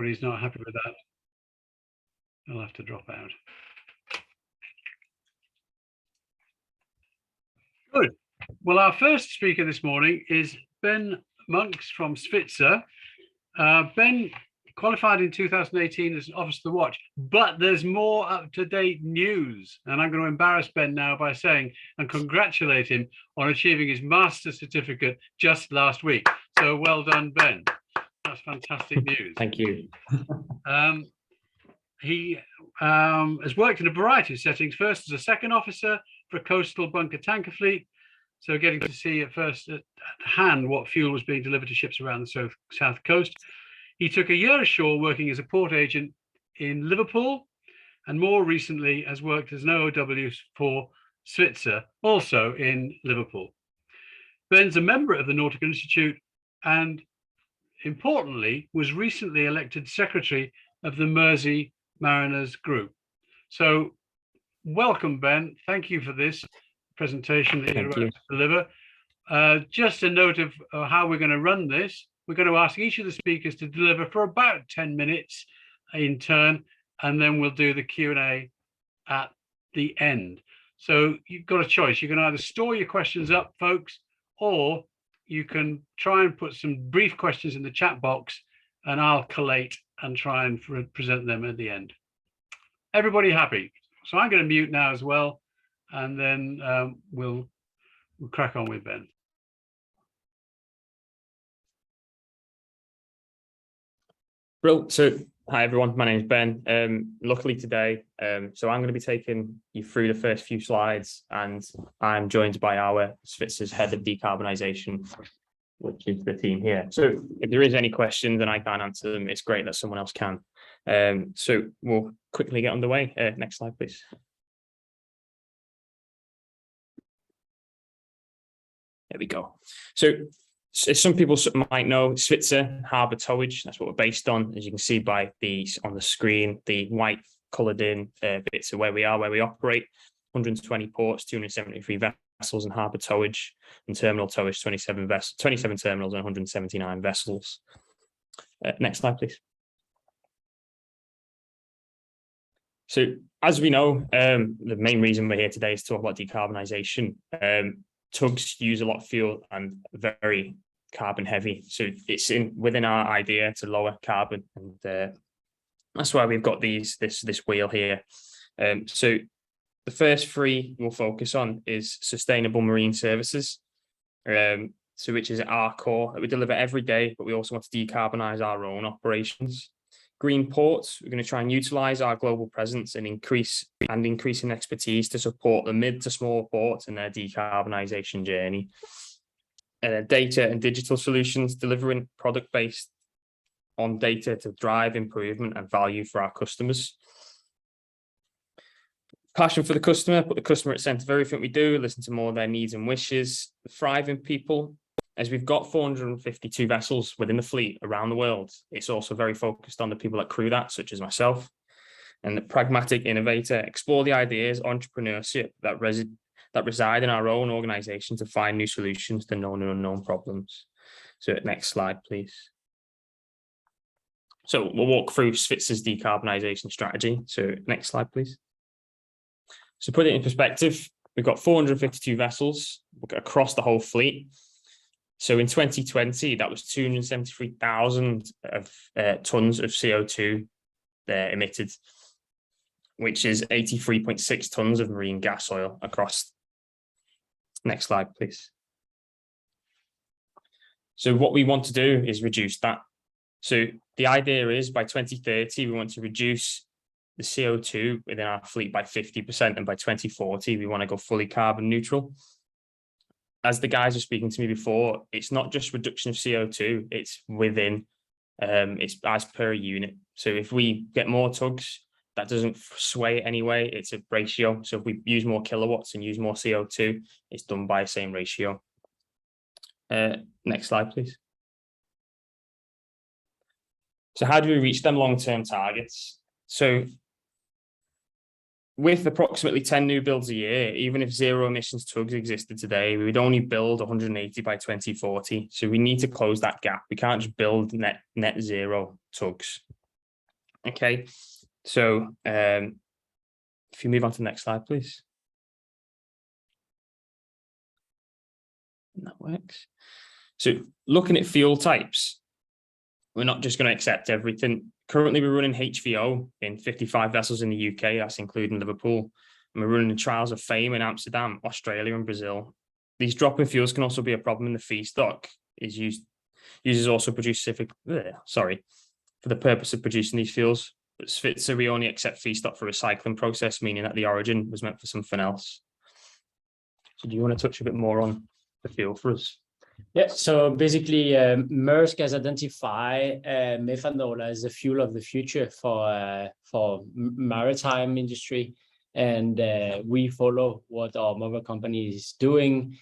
he's not happy with that, I'll have to drop out. Good. Well, our first speaker this morning is Ben Monks from Svitzer. Ben qualified in 2018 as an officer of the watch, but there's more up-to-date news. And I'm going to embarrass Ben now by saying and congratulate him on achieving his master's certificate just last week. So well done, Ben. That's fantastic news. Thank you. He has worked in a variety of settings, first as a second officer for a coastal bunker tanker fleet. So getting to see at first at hand what fuel was being delivered to ships around the south coast. He took a year ashore working as a port agent in Liverpool, and more recently has worked as an OOW for Svitzer, also in Liverpool. Ben's a member of the Nautical Institute and, importantly, was recently elected secretary of the Mersey Mariners Group. So welcome, Ben. Thank you for this presentation that you're about to deliver. Just a note of how we're going to run this. We're going to ask each of the speakers to deliver for about 10 minutes in turn, and then we'll do the Q&A at the end. So you've got a choice. You can either store your questions up, folks, or you can try and put some brief questions in the chat box, and I'll collate and try and present them at the end. Everybody happy? So I'm going to mute now as well, and then we'll crack on with Ben. Brilliant. So, hi everyone, my name is Ben. Luckily today, so I'm going to be taking you through the first few slides, and I'm joined by our Svitzer's head of decarbonisation, which is the team here. So if there is any questions and I can't answer them, it's great that someone else can. So we'll quickly get underway. Next slide, please. There we go. So as some people might know, Svitzer harbour towage, that's what we're based on. As you can see by these on the screen, the white coloured in bits of where we are, where we operate. 120 ports, 273 vessels and harbour towage, and terminal towage, 27 terminals and 179 vessels. Next slide, please. So as we know, the main reason we're here today is to talk about decarbonisation. Tugs use a lot of fuel and very carbon heavy, so it's within our idea to lower carbon, and that's why we've got this wheel here. So the first three we'll focus on is sustainable marine services, so which is our core that we deliver every day, but we also want to decarbonise our own operations. Green ports, we're going to try and utilise our global presence and increasing expertise to support the mid to small ports in their decarbonisation journey. Data and digital solutions, delivering product based on data to drive improvement and value for our customers. Passion for the customer, put the customer at the centre of everything we do, listen to more of their needs and wishes. Thriving people, as we've got 452 vessels within the fleet around the world, it's also very focused on the people that crew that, such as myself. And the pragmatic innovator, explore the ideas, entrepreneurship that reside in our own organisation to find new solutions to known and unknown problems. So next slide, please. So we'll walk through Svitzer's decarbonisation strategy. So next slide, please. So put it in perspective, we've got 452 vessels across the whole fleet. So in 2020, that was 273,000 tonnes of CO2 emitted, which is 83.6 tonnes of marine gas oil across. Next slide, please. So what we want to do is reduce that. So the idea is by 2030, we want to reduce the CO2 within our fleet by 50%. And by 2040, we want to go fully carbon neutral. As the guys were speaking to me before, it's not just reduction of CO2, it's within, it's as per unit. So if we get more tugs, that doesn't sway anyway, it's a ratio. So if we use more kilowatts and use more CO2, it's done by the same ratio. Next slide, please. So how do we reach them long-term targets? So with approximately 10 new builds a year, even if zero emissions tugs existed today, we would only build 180 by 2040. So we need to close that gap. We can't just build net zero tugs. Okay, so if you move on to the next slide, please. That works. So looking at fuel types, we're not just going to accept everything. Currently, we're running HVO in 55 vessels in the UK, that's including Liverpool. And we're running the trials of FAME in Amsterdam, Australia, and Brazil. These drop-in fuels can also be a problem in the feedstock. Users also produce for the purpose of producing these fuels. But Svitzer, we only accept feedstock for recycling process, meaning that the origin was meant for something else. So do you want to touch a bit more on the fuel for us? Yeah, so basically, Maersk has identified methanol as the fuel of the future for maritime industry, and we follow what our mother company is doing.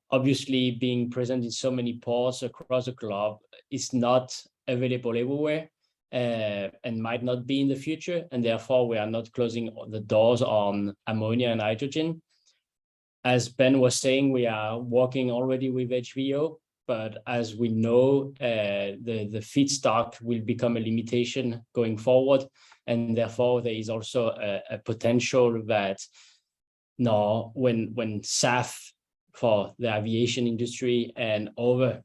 Obviously, being present in so many ports across the globe is not available everywhere, and might not be in the future, and therefore we are not closing the doors on ammonia and hydrogen. As Ben was saying, we are working already with HVO, but as we know, the feedstock will become a limitation going forward, and therefore there is also a potential that now when SAF for the aviation industry and other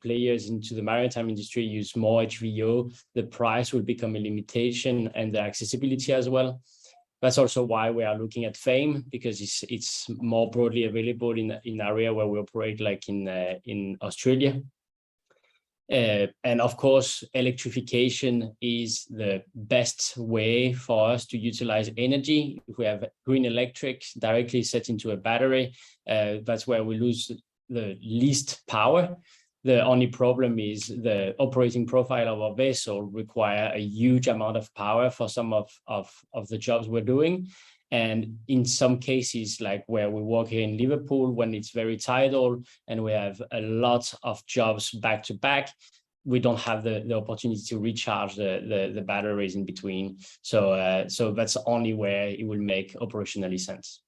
players into the maritime industry use more HVO, the price will become a limitation and the accessibility as well. That's also why we are looking at FAME, because it's more broadly available in area where we operate, like in Australia. And of course, electrification is the best way for us to utilize energy. If we have green electric directly set into a battery, that's where we lose the least power. The only problem is the operating profile of our vessel require a huge amount of power for some of the jobs we're doing. And in some cases, like where we work here in Liverpool, when it's very tidal and we have a lot of jobs back to back, we don't have the opportunity to recharge the batteries in between. So that's only where it will make operationally sense.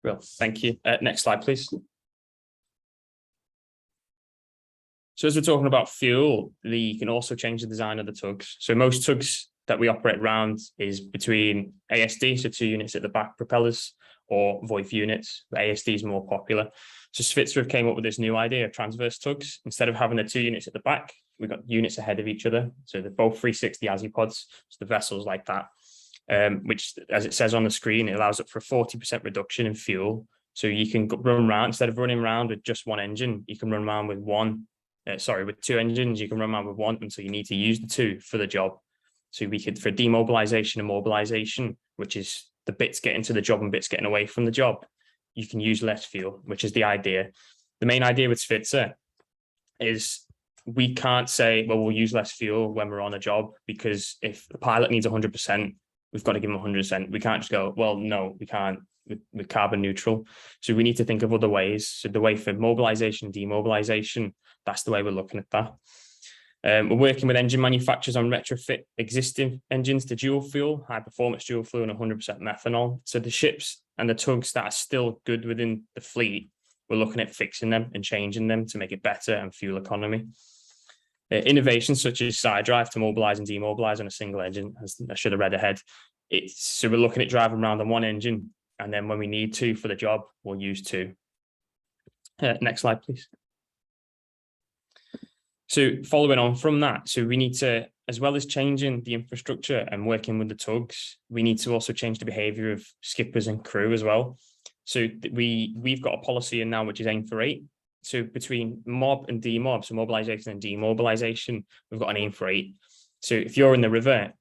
Well, thank you. Next slide, please. So as we're talking about fuel, you can also change the design of the tugs. So most tugs that we operate around is between ASD, so 2 units at the back propellers, or VoIP units. The ASD is more popular. So Svitzer came up with this new idea of transverse tugs. Instead of having the 2 units at the back, we've got units ahead of each other. So they're both 360 azipods, so the vessels like that, which, as it says on the screen, it allows up for a 40% reduction in fuel. So you can run around, instead of running around with just one engine, you can run around with with 2 engines. You can run around with one until you need to use the 2 for the job. So we could, for demobilization and mobilization, which is the bits getting to the job and bits getting away from the job, you can use less fuel, which is the idea. The main idea with Svitzer is we can't say, well, we'll use less fuel when we're on a job, because if the pilot needs 100%, we've got to give them 100%. We can't just go, well, no, we can't. We're carbon neutral. So we need to think of other ways. So the way for mobilization, demobilization, that's the way we're looking at that. We're working with engine manufacturers on retrofit existing engines to dual fuel, high performance dual fuel, and 100% methanol. So the ships and the tugs that are still good within the fleet, we're looking at fixing them and changing them to make it better and fuel economy. Innovations such as side drive to mobilize and demobilize on a single engine, as I should have read ahead. So we're looking at driving around on one engine, and then when we need to for the job, we'll use 2. Next slide, please. So following on from that, so we need to, as well as changing the infrastructure and working with the tugs, we need to also change the behavior of skippers and crew as well. So we've got a policy in now which is aim for 8. So between mob and demob, so mobilization and demobilization, we've got an aim for 8. So if you're in the river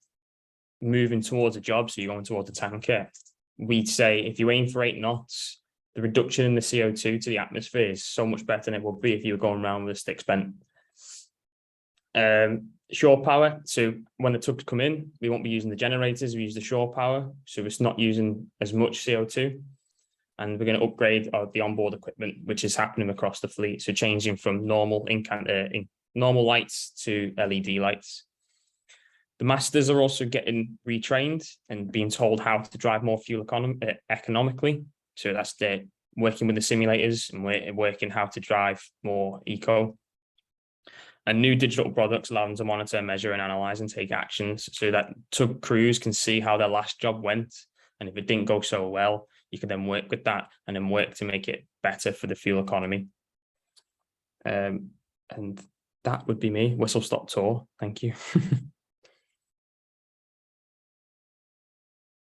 moving towards a job, so you're going towards a tanker, we'd say if you aim for 8 knots, the reduction in the CO2 to the atmosphere is so much better than it would be if you were going around with a stick bent. Shore power, so when the tugs come in, we won't be using the generators, we use the shore power, so it's not using as much CO2. And we're going to upgrade the onboard equipment, which is happening across the fleet, so changing from normal normal lights to LED lights. The masters are also getting retrained and being told how to drive more fuel economically. So that's working with the simulators and we're working how to drive more eco. And new digital products allow them to monitor, measure, and analyze and take actions so that tug crews can see how their last job went. And if it didn't go so well, you can then work with that and then work to make it better for the fuel economy. And that would be me. Whistle stop tour. Thank you.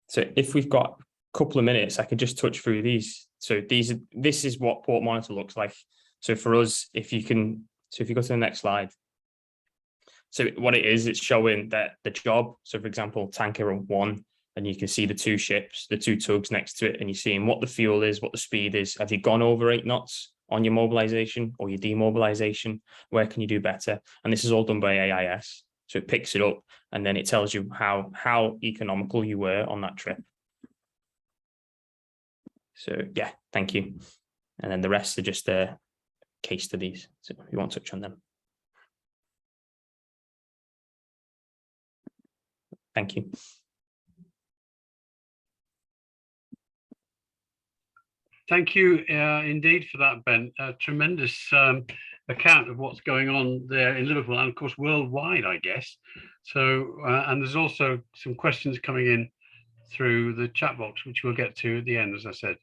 So if we've got a couple of minutes, I could just touch through these. So this is what Port Monitor looks like. So for us, if you go to the next slide. So what it is, it's showing that the job. So for example, tanker 1, and you can see the 2 ships, the 2 tugs next to it, and you're seeing what the fuel is, what the speed is. Have you gone over 8 knots on your mobilization or your demobilization? Where can you do better? And this is all done by AIS. So it picks it up and then it tells you how economical you were on that trip. So yeah, thank you. And then the rest are just case studies. So we won't touch on them. Thank you. Thank you indeed for that, Ben. A tremendous account of what's going on there in Liverpool and of course worldwide, I guess. So, and there's also some questions coming in through the chat box, which we'll get to at the end, as I said.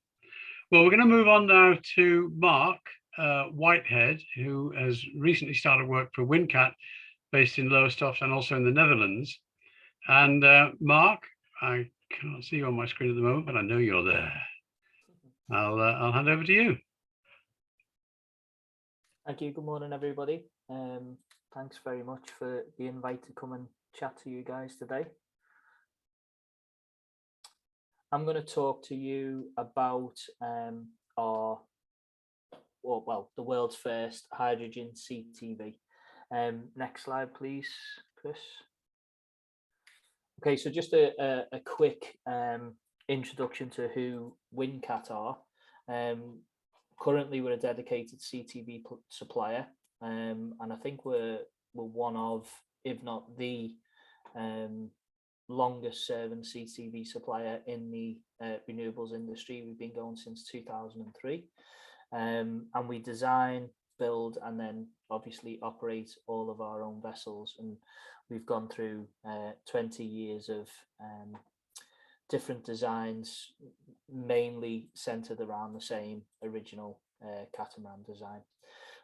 Well, we're going to move on now to Mark Whitehead, who has recently started work for Windcat, based in Lowestoft and also in the Netherlands. And Mark, I can't see you on my screen at the moment, but I know you're there. I'll hand over to you. Thank you. Good morning, everybody. Thanks very much for the invite to come and chat to you guys today. I'm going to talk to you about the world's first hydrogen CTV. Next slide, please, Chris. Okay, so just a quick introduction to who Windcat are. Currently, we're a dedicated CTV supplier, and I think we're one of, if not the longest serving CTV supplier in the renewables industry. We've been going since 2003, and we design, build, and then obviously operate all of our own vessels. And we've gone through 20 years of different designs, mainly centered around the same original catamaran design.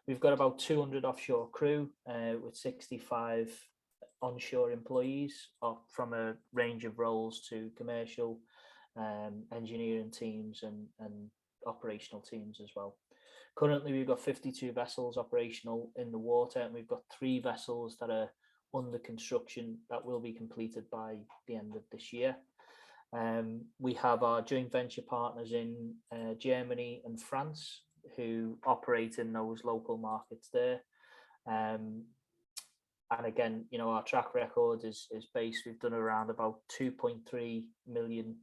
We've got about 200 offshore crew with 65 onshore employees from a range of roles to commercial, engineering teams and operational teams as well. Currently, we've got 52 vessels operational in the water, and we've got 3 vessels that are under construction that will be completed by the end of this year. We have our joint venture partners in Germany and France who operate in those local markets there. And again, you know, our track record is based, we've done around about 2.3 million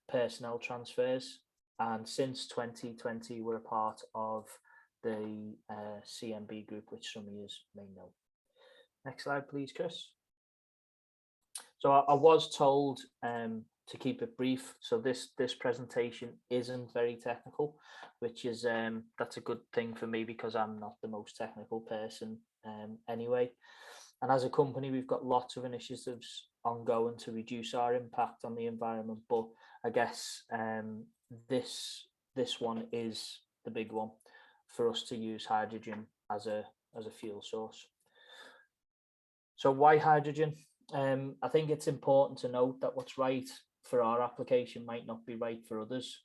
personnel transfers. And since 2020, we're a part of the CMB group, which some of you may know. Next slide, please, Chris. So I was told to keep it brief. So this presentation isn't very technical, which is that's a good thing for me because I'm not the most technical person anyway. And as a company, we've got lots of initiatives ongoing to reduce our impact on the environment. But I guess this one is the big one for us to use hydrogen as a fuel source. So why hydrogen? I think it's important to note that what's right for our application might not be right for others.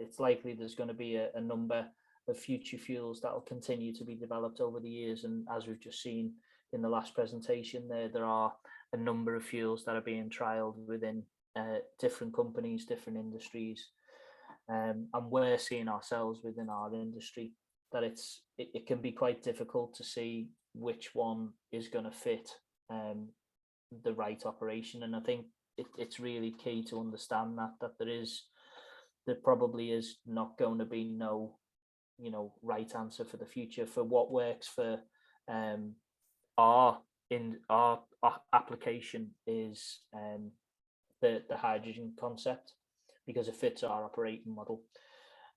It's likely there's going to be a number of future fuels that will continue to be developed over the years. And as we've just seen in the last presentation, there are a number of fuels that are being trialed within different companies, different industries. And we're seeing ourselves within our industry that it can be quite difficult to see which one is going to fit the right operation. And I think it's really key to understand that there probably is not going to be no, you know, right answer for the future. For what works for our application is the hydrogen concept, because it fits our operating model.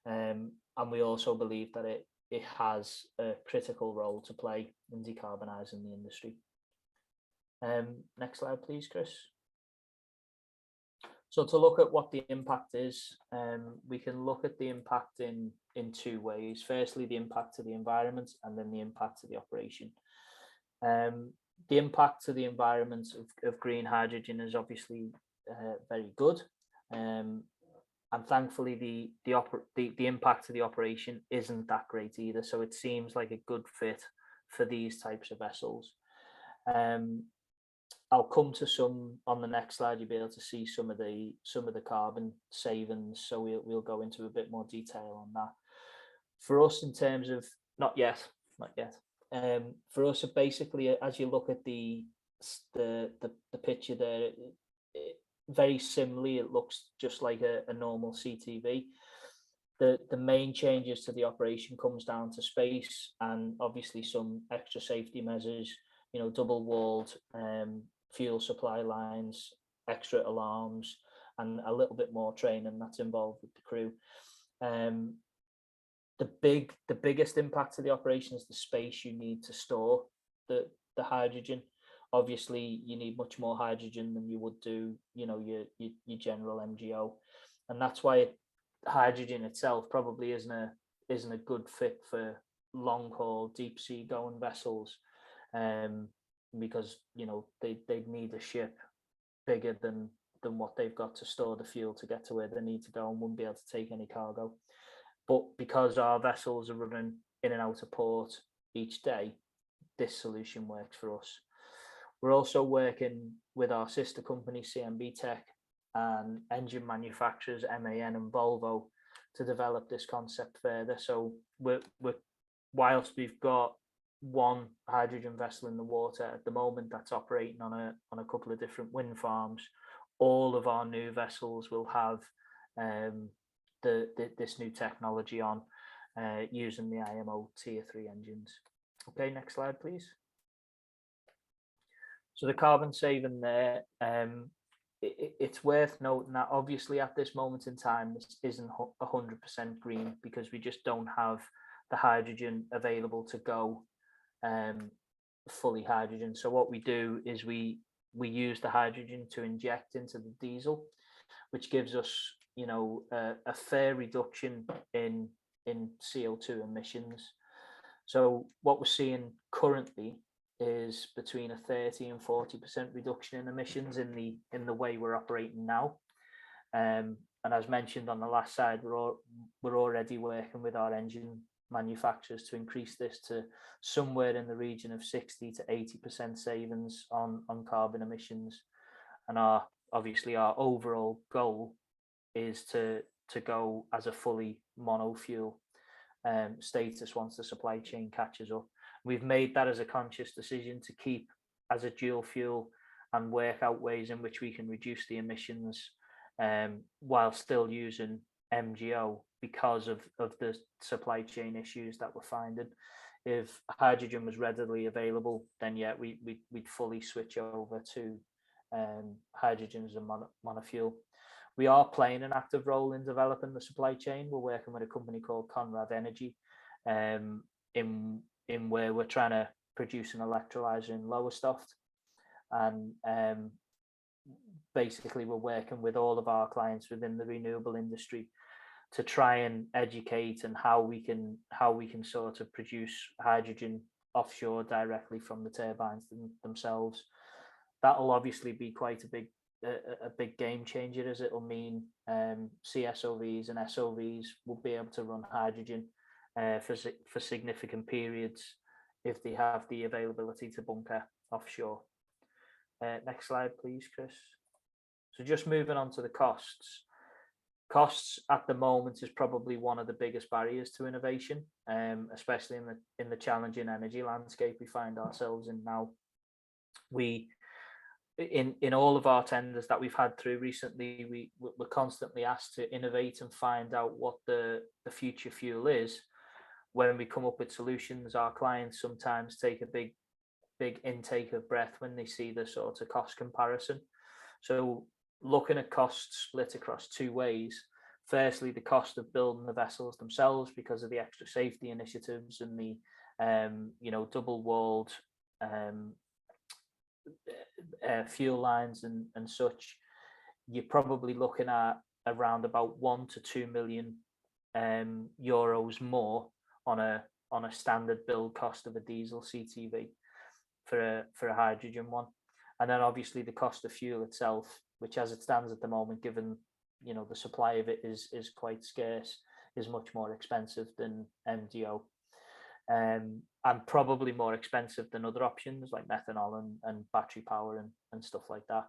And we also believe that it has a critical role to play in decarbonising the industry. Next slide, please, Chris. So to look at what the impact is, we can look at the impact in two ways. Firstly, the impact to the environment, and then the impact to the operation. The impact to the environment of green hydrogen is obviously very good, and thankfully the impact to the operation isn't that great either. So it seems like a good fit for these types of vessels. I'll come to some on the next slide. You'll be able to see some of the carbon savings. So we'll go into a bit more detail on that. For us, in terms of not yet. For us, basically, as you look at the picture there, very similarly, it looks just like a normal CTV. The main changes to the operation comes down to space and obviously some extra safety measures. You know, double walled fuel supply lines, extra alarms, and a little bit more training that's involved with the crew. The biggest impact to the operation is the space you need to store the hydrogen. Obviously, you need much more hydrogen than you would do, you know, your general MGO, and that's why hydrogen itself probably isn't a good fit for long haul deep sea going vessels, because you know they'd need a ship bigger than what they've got to store the fuel to get to where they need to go, and wouldn't be able to take any cargo. But because our vessels are running in and out of port each day, this solution works for us. We're also working with our sister company, CMB Tech, and engine manufacturers, MAN and Volvo, to develop this concept further. So whilst we've got one hydrogen vessel in the water at the moment that's operating on a couple of different wind farms, all of our new vessels will have this new technology on, using the IMO Tier 3 engines. Okay, next slide, please. So the carbon saving there, it's worth noting that obviously at this moment in time, this isn't 100% green because we just don't have the hydrogen available to go fully hydrogen. So what we do is we use the hydrogen to inject into the diesel, which gives us, you know, a fair reduction in CO2 emissions. So what we're seeing currently is between a 30 and 40% reduction in emissions in the way we're operating now. And as mentioned on the last slide, we're already working with our engine manufacturers to increase this to somewhere in the region of 60 to 80% savings on carbon emissions. And obviously our overall goal is to go as a fully monofuel status once the supply chain catches up. We've made that as a conscious decision to keep as a dual fuel and work out ways in which we can reduce the emissions while still using MGO because of the supply chain issues that we're finding. If hydrogen was readily available, then yeah, we'd fully switch over to hydrogen as a monofuel. We are playing an active role in developing the supply chain. We're working with a company called Conrad Energy, in where we're trying to produce an electrolyzer in Lowestoft, and basically we're working with all of our clients within the renewable industry to try and educate and how we can sort of produce hydrogen offshore directly from the turbines themselves. That'll obviously be quite a big game changer, as it'll mean CSOVs and SOVs will be able to run hydrogen for significant periods if they have the availability to bunker offshore. Next slide, please, Chris. So just moving on to the costs. Costs at the moment is probably one of the biggest barriers to innovation, especially in the challenging energy landscape we find ourselves in now. In all of our tenders that we've had through recently, we're constantly asked to innovate and find out what the future fuel is. When we come up with solutions, our clients sometimes take a big intake of breath when they see the sort of cost comparison. So looking at costs split across two ways. firstly, the cost of building the vessels themselves because of the extra safety initiatives and the double walled fuel lines and such. You're probably looking at around about 1 to 2 million euros more on a standard build cost of a diesel CTV for a hydrogen one. And then obviously the cost of fuel itself, which as it stands at the moment, given the supply of it is quite scarce, is much more expensive than MDO, and probably more expensive than other options like methanol and battery power and stuff like that.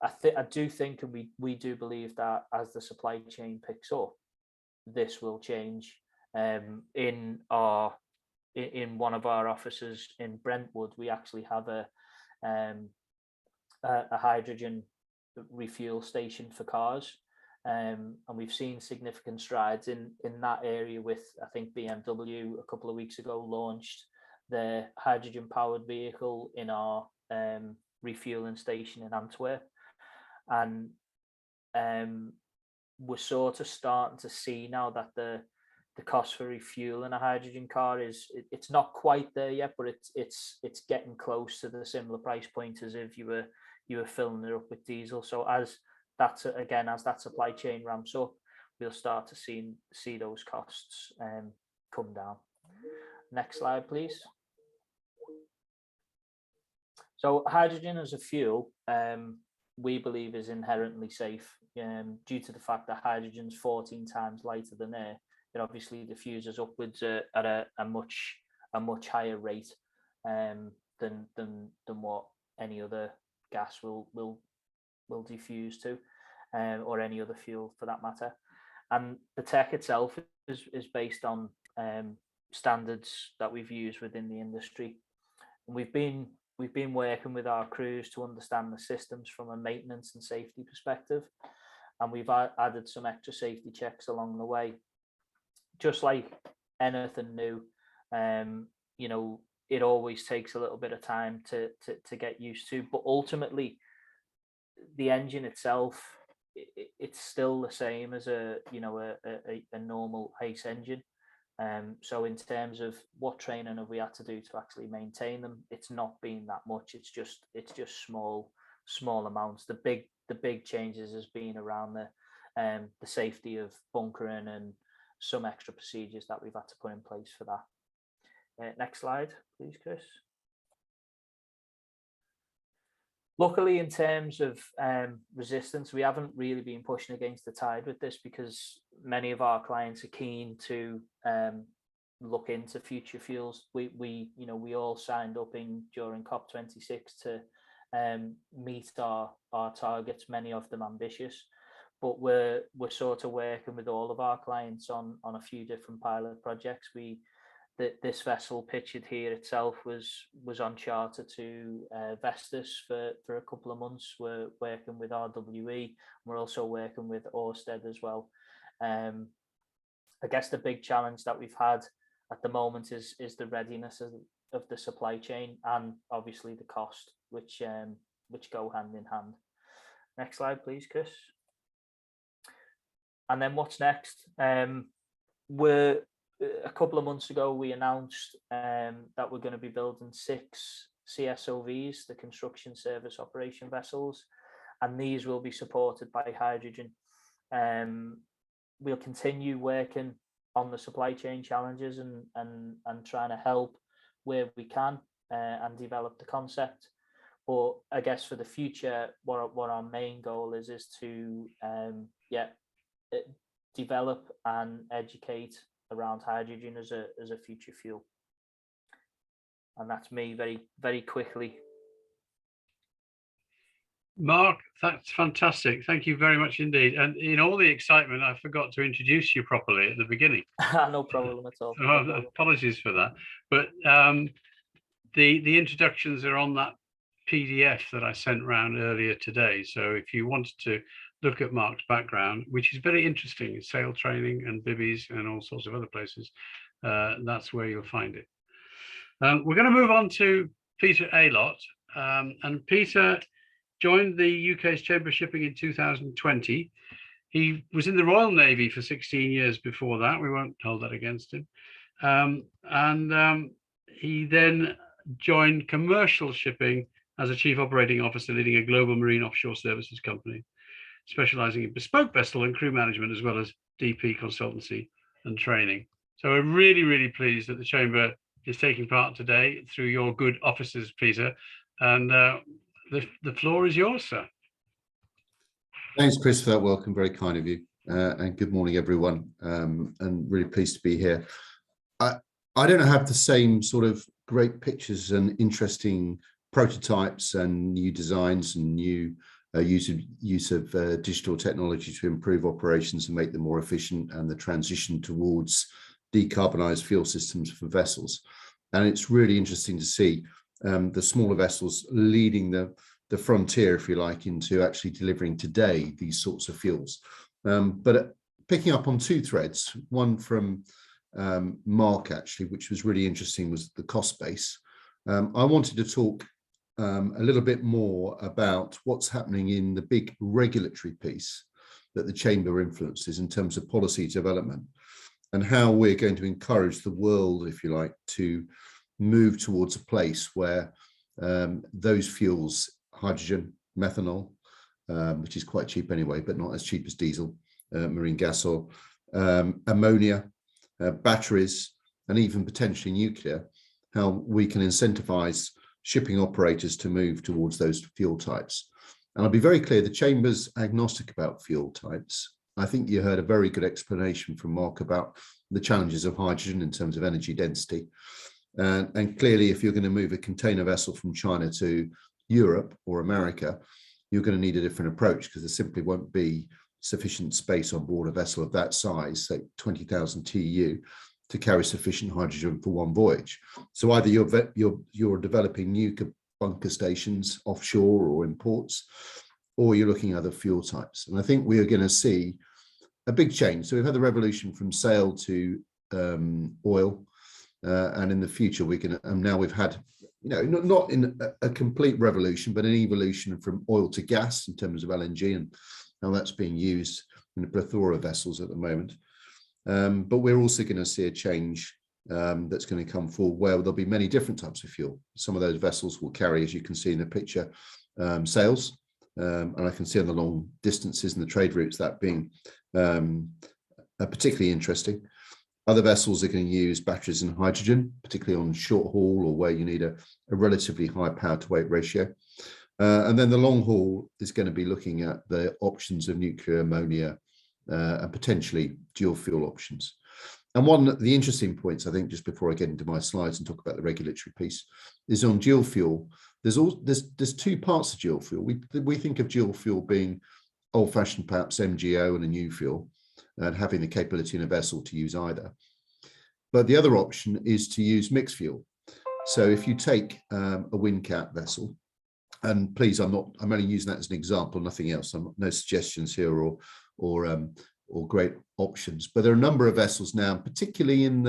I do think, and we do believe that as the supply chain picks up, this will change. In one of our offices in Brentwood, we actually have a hydrogen refuel station for cars, and we've seen significant strides in that area with, I think, BMW a couple of weeks ago launched their hydrogen powered vehicle in our refueling station in Antwerp, and we're sort of starting to see now that the cost for refueling a hydrogen car it's not quite there yet, but it's getting close to the similar price point as if you were filling it up with diesel. So as that supply chain ramps up, we'll start to see those costs come down. Next slide, please. So hydrogen as a fuel, we believe is inherently safe due to the fact that hydrogen is 14 times lighter than air. It obviously diffuses upwards at a much higher rate than what any other gas will diffuse to, or any other fuel for that matter. And the tech itself is based on standards that we've used within the industry. And we've been working with our crews to understand the systems from a maintenance and safety perspective, and we've added some extra safety checks along the way. Just like anything new, it always takes a little bit of time to get used to, but ultimately the engine itself, it's still the same as a normal HACE engine. So in terms of what training have we had to do to actually maintain them, it's not been that much. It's just small amounts. The big changes has been around the safety of bunkering and some extra procedures that we've had to put in place for that. Next slide, please, Chris. Luckily, in terms of resistance, we haven't really been pushing against the tide with this, because many of our clients are keen to look into future fuels. We all signed up during COP26 to meet our targets, many of them ambitious. But we're sort of working with all of our clients on a few different pilot projects. This vessel pictured here itself was on charter to Vestas for a couple of months. We're working with RWE. We're also working with Ørsted as well. I guess the big challenge that we've had at the moment is the readiness of the supply chain, and obviously the cost, which go hand in hand. Next slide, please, Chris. And then what's next? A couple of months ago, we announced that we're going to be building 6 CSOVs, the construction service operation vessels, and these will be supported by hydrogen. We'll continue working on the supply chain challenges and trying to help where we can and develop the concept. But I guess for the future, what our main goal is to develop and educate around hydrogen as a future fuel. And that's me very, very quickly. Mark, that's fantastic. Thank you very much indeed. And in all the excitement, I forgot to introduce you properly at the beginning. No problem at all. No problem. Apologies for that. But the introductions are on that PDF that I sent around earlier today. So if you wanted to look at Mark's background, which is very interesting, sail training and bibbies and all sorts of other places, that's where you'll find it. We're going to move on to Peter Aylott. And Peter joined the UK's Chamber of Shipping in 2020. He was in the Royal Navy for 16 years before that. We won't hold that against him. He then joined commercial shipping as a chief operating officer, leading a global marine offshore services company, specializing in bespoke vessel and crew management, as well as DP consultancy and training. So we're really, really pleased that the Chamber is taking part today through your good offices, Peter. And the floor is yours, sir. Thanks, Chris, for that welcome. Very kind of you. And good morning, everyone. And really pleased to be here. I don't have the same sort of great pictures and interesting prototypes and new designs and new use of digital technology to improve operations and make them more efficient, and the transition towards decarbonised fuel systems for vessels. And it's really interesting to see the smaller vessels leading the frontier, if you like, into actually delivering today these sorts of fuels. But picking up on two threads, one from Mark, actually, which was really interesting, was the cost base. I wanted to talk a little bit more about what's happening in the big regulatory piece that the Chamber influences in terms of policy development, and how we're going to encourage the world, if you like, to move towards a place where those fuels, hydrogen, methanol, which is quite cheap anyway, but not as cheap as diesel, marine gas oil, ammonia, batteries, and even potentially nuclear, how we can incentivize shipping operators to move towards those fuel types. And I'll be very clear, the Chamber's agnostic about fuel types. I think you heard a very good explanation from Mark about the challenges of hydrogen in terms of energy density. And clearly, if you're going to move a container vessel from China to Europe or America, you're going to need a different approach, because there simply won't be sufficient space on board a vessel of that size, say 20,000 TEU, to carry sufficient hydrogen for one voyage. So either you're developing new bunker stations offshore or in ports, or you're looking at other fuel types. And I think we are going to see a big change. So we've had the revolution from sail to oil, and in the future we can. And now we've had, not in a complete revolution, but an evolution from oil to gas in terms of LNG and how that's being used in a plethora of vessels at the moment. But we're also going to see a change that's going to come forward, where there'll be many different types of fuel. Some of those vessels will carry, as you can see in the picture, sails, and I can see on the long distances and the trade routes that being particularly interesting. Other vessels are going to use batteries and hydrogen, particularly on short haul or where you need a relatively high power to weight ratio. And then the long haul is going to be looking at the options of nuclear, ammonia, and potentially dual fuel options. And one of the interesting points, I think, just before I get into my slides and talk about the regulatory piece, is on dual fuel. There's two parts of dual fuel. We think of dual fuel being old-fashioned, perhaps MGO and a new fuel, and having the capability in a vessel to use either. But the other option is to use mixed fuel. So if you take a Windcat vessel, and please, I'm only using that as an example, nothing else. No suggestions here or great options. But there are a number of vessels now, particularly in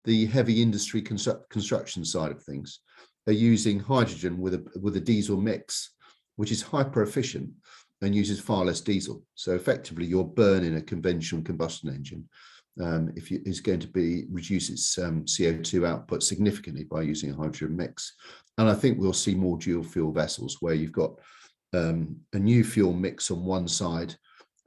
the heavy industry construction side of things, are using hydrogen with a diesel mix, which is hyper efficient and uses far less diesel. So effectively, you're burning a conventional combustion engine is going to reduce its CO2 output significantly by using a hydrogen mix. And I think we'll see more dual fuel vessels where you've got a new fuel mix on one side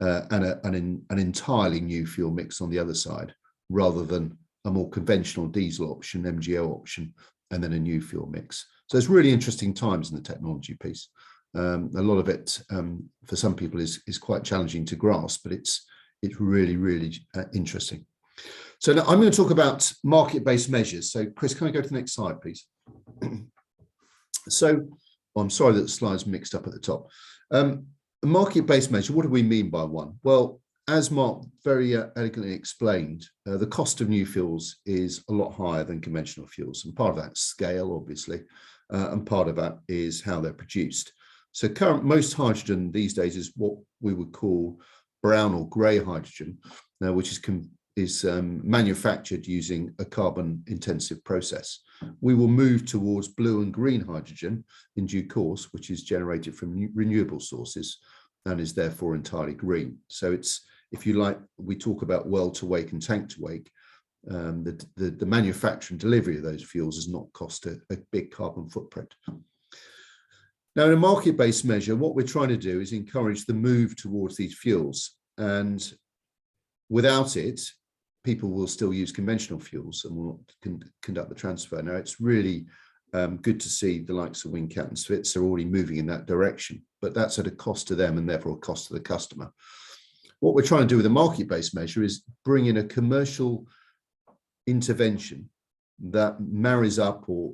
and an entirely new fuel mix on the other side, rather than a more conventional diesel option, MGO option, and then a new fuel mix. So it's really interesting times in the technology piece. A lot of it for some people is quite challenging to grasp, but it's really, really interesting. So now I'm going to talk about market-based measures. So Chris, can I go to the next slide, please? So I'm sorry that the slide's mixed up at the top. A market-based measure, what do we mean by one? Well, as Mark very elegantly explained, the cost of new fuels is a lot higher than conventional fuels. And part of that's scale, obviously, and part of that is how they're produced. So most hydrogen these days is what we would call brown or grey hydrogen, which is manufactured using a carbon-intensive process. We will move towards blue and green hydrogen in due course, which is generated from renewable sources. and is therefore entirely green. So it's, if you like, we talk about well to wake and tank to wake. The manufacture and delivery of those fuels does not cost a big carbon footprint. Now, in a market-based measure, what we're trying to do is encourage the move towards these fuels. And without it, people will still use conventional fuels and will conduct the transfer. Now, it's really good to see the likes of Windcat and Svitzer already moving in that direction, but that's at a cost to them and therefore a cost to the customer. What we're trying to do with a market-based measure is bring in a commercial intervention that marries up, or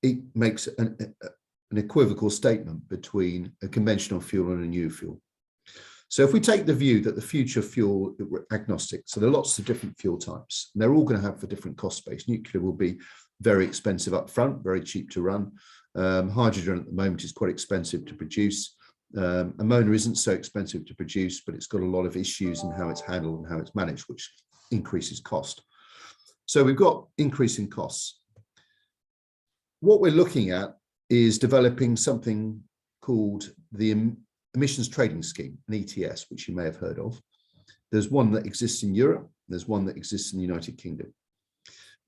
it makes an equivocal statement between a conventional fuel and a new fuel. So if we take the view that the future fuel, we're agnostic, so there are lots of different fuel types, and they're all going to have a different cost base. Nuclear will be very expensive up front, very cheap to run. Hydrogen at the moment is quite expensive to produce. Ammonia isn't so expensive to produce, but it's got a lot of issues in how it's handled and how it's managed, which increases cost. So we've got increasing costs. What we're looking at is developing something called the Emissions Trading Scheme, an ETS, which you may have heard of. There's one that exists in Europe, there's one that exists in the United Kingdom.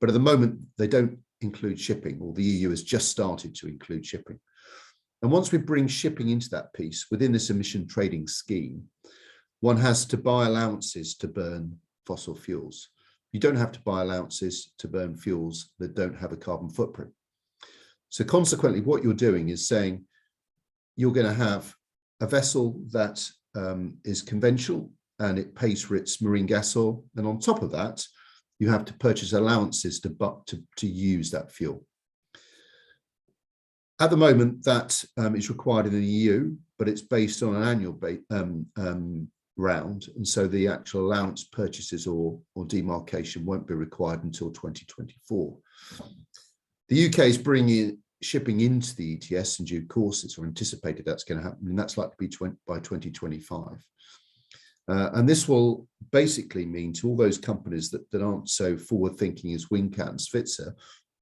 But at the moment, they don't include shipping, or the EU has just started to include shipping. And once we bring shipping into that piece, within this emission trading scheme, one has to buy allowances to burn fossil fuels. You don't have to buy allowances to burn fuels that don't have a carbon footprint. So consequently, what you're doing is saying you're going to have a vessel that is conventional and it pays for its marine gas oil. And on top of that, you have to purchase allowances to use that fuel. At the moment, that is required in the EU, but it's based on an annual round. And so the actual allowance purchases or demarcation won't be required until 2024. The UK is bringing shipping into the ETS in due course. It's anticipated that's going to happen, and that's likely to be by 2025. And this will basically mean to all those companies that aren't so forward-thinking as Windcat and Svitzer,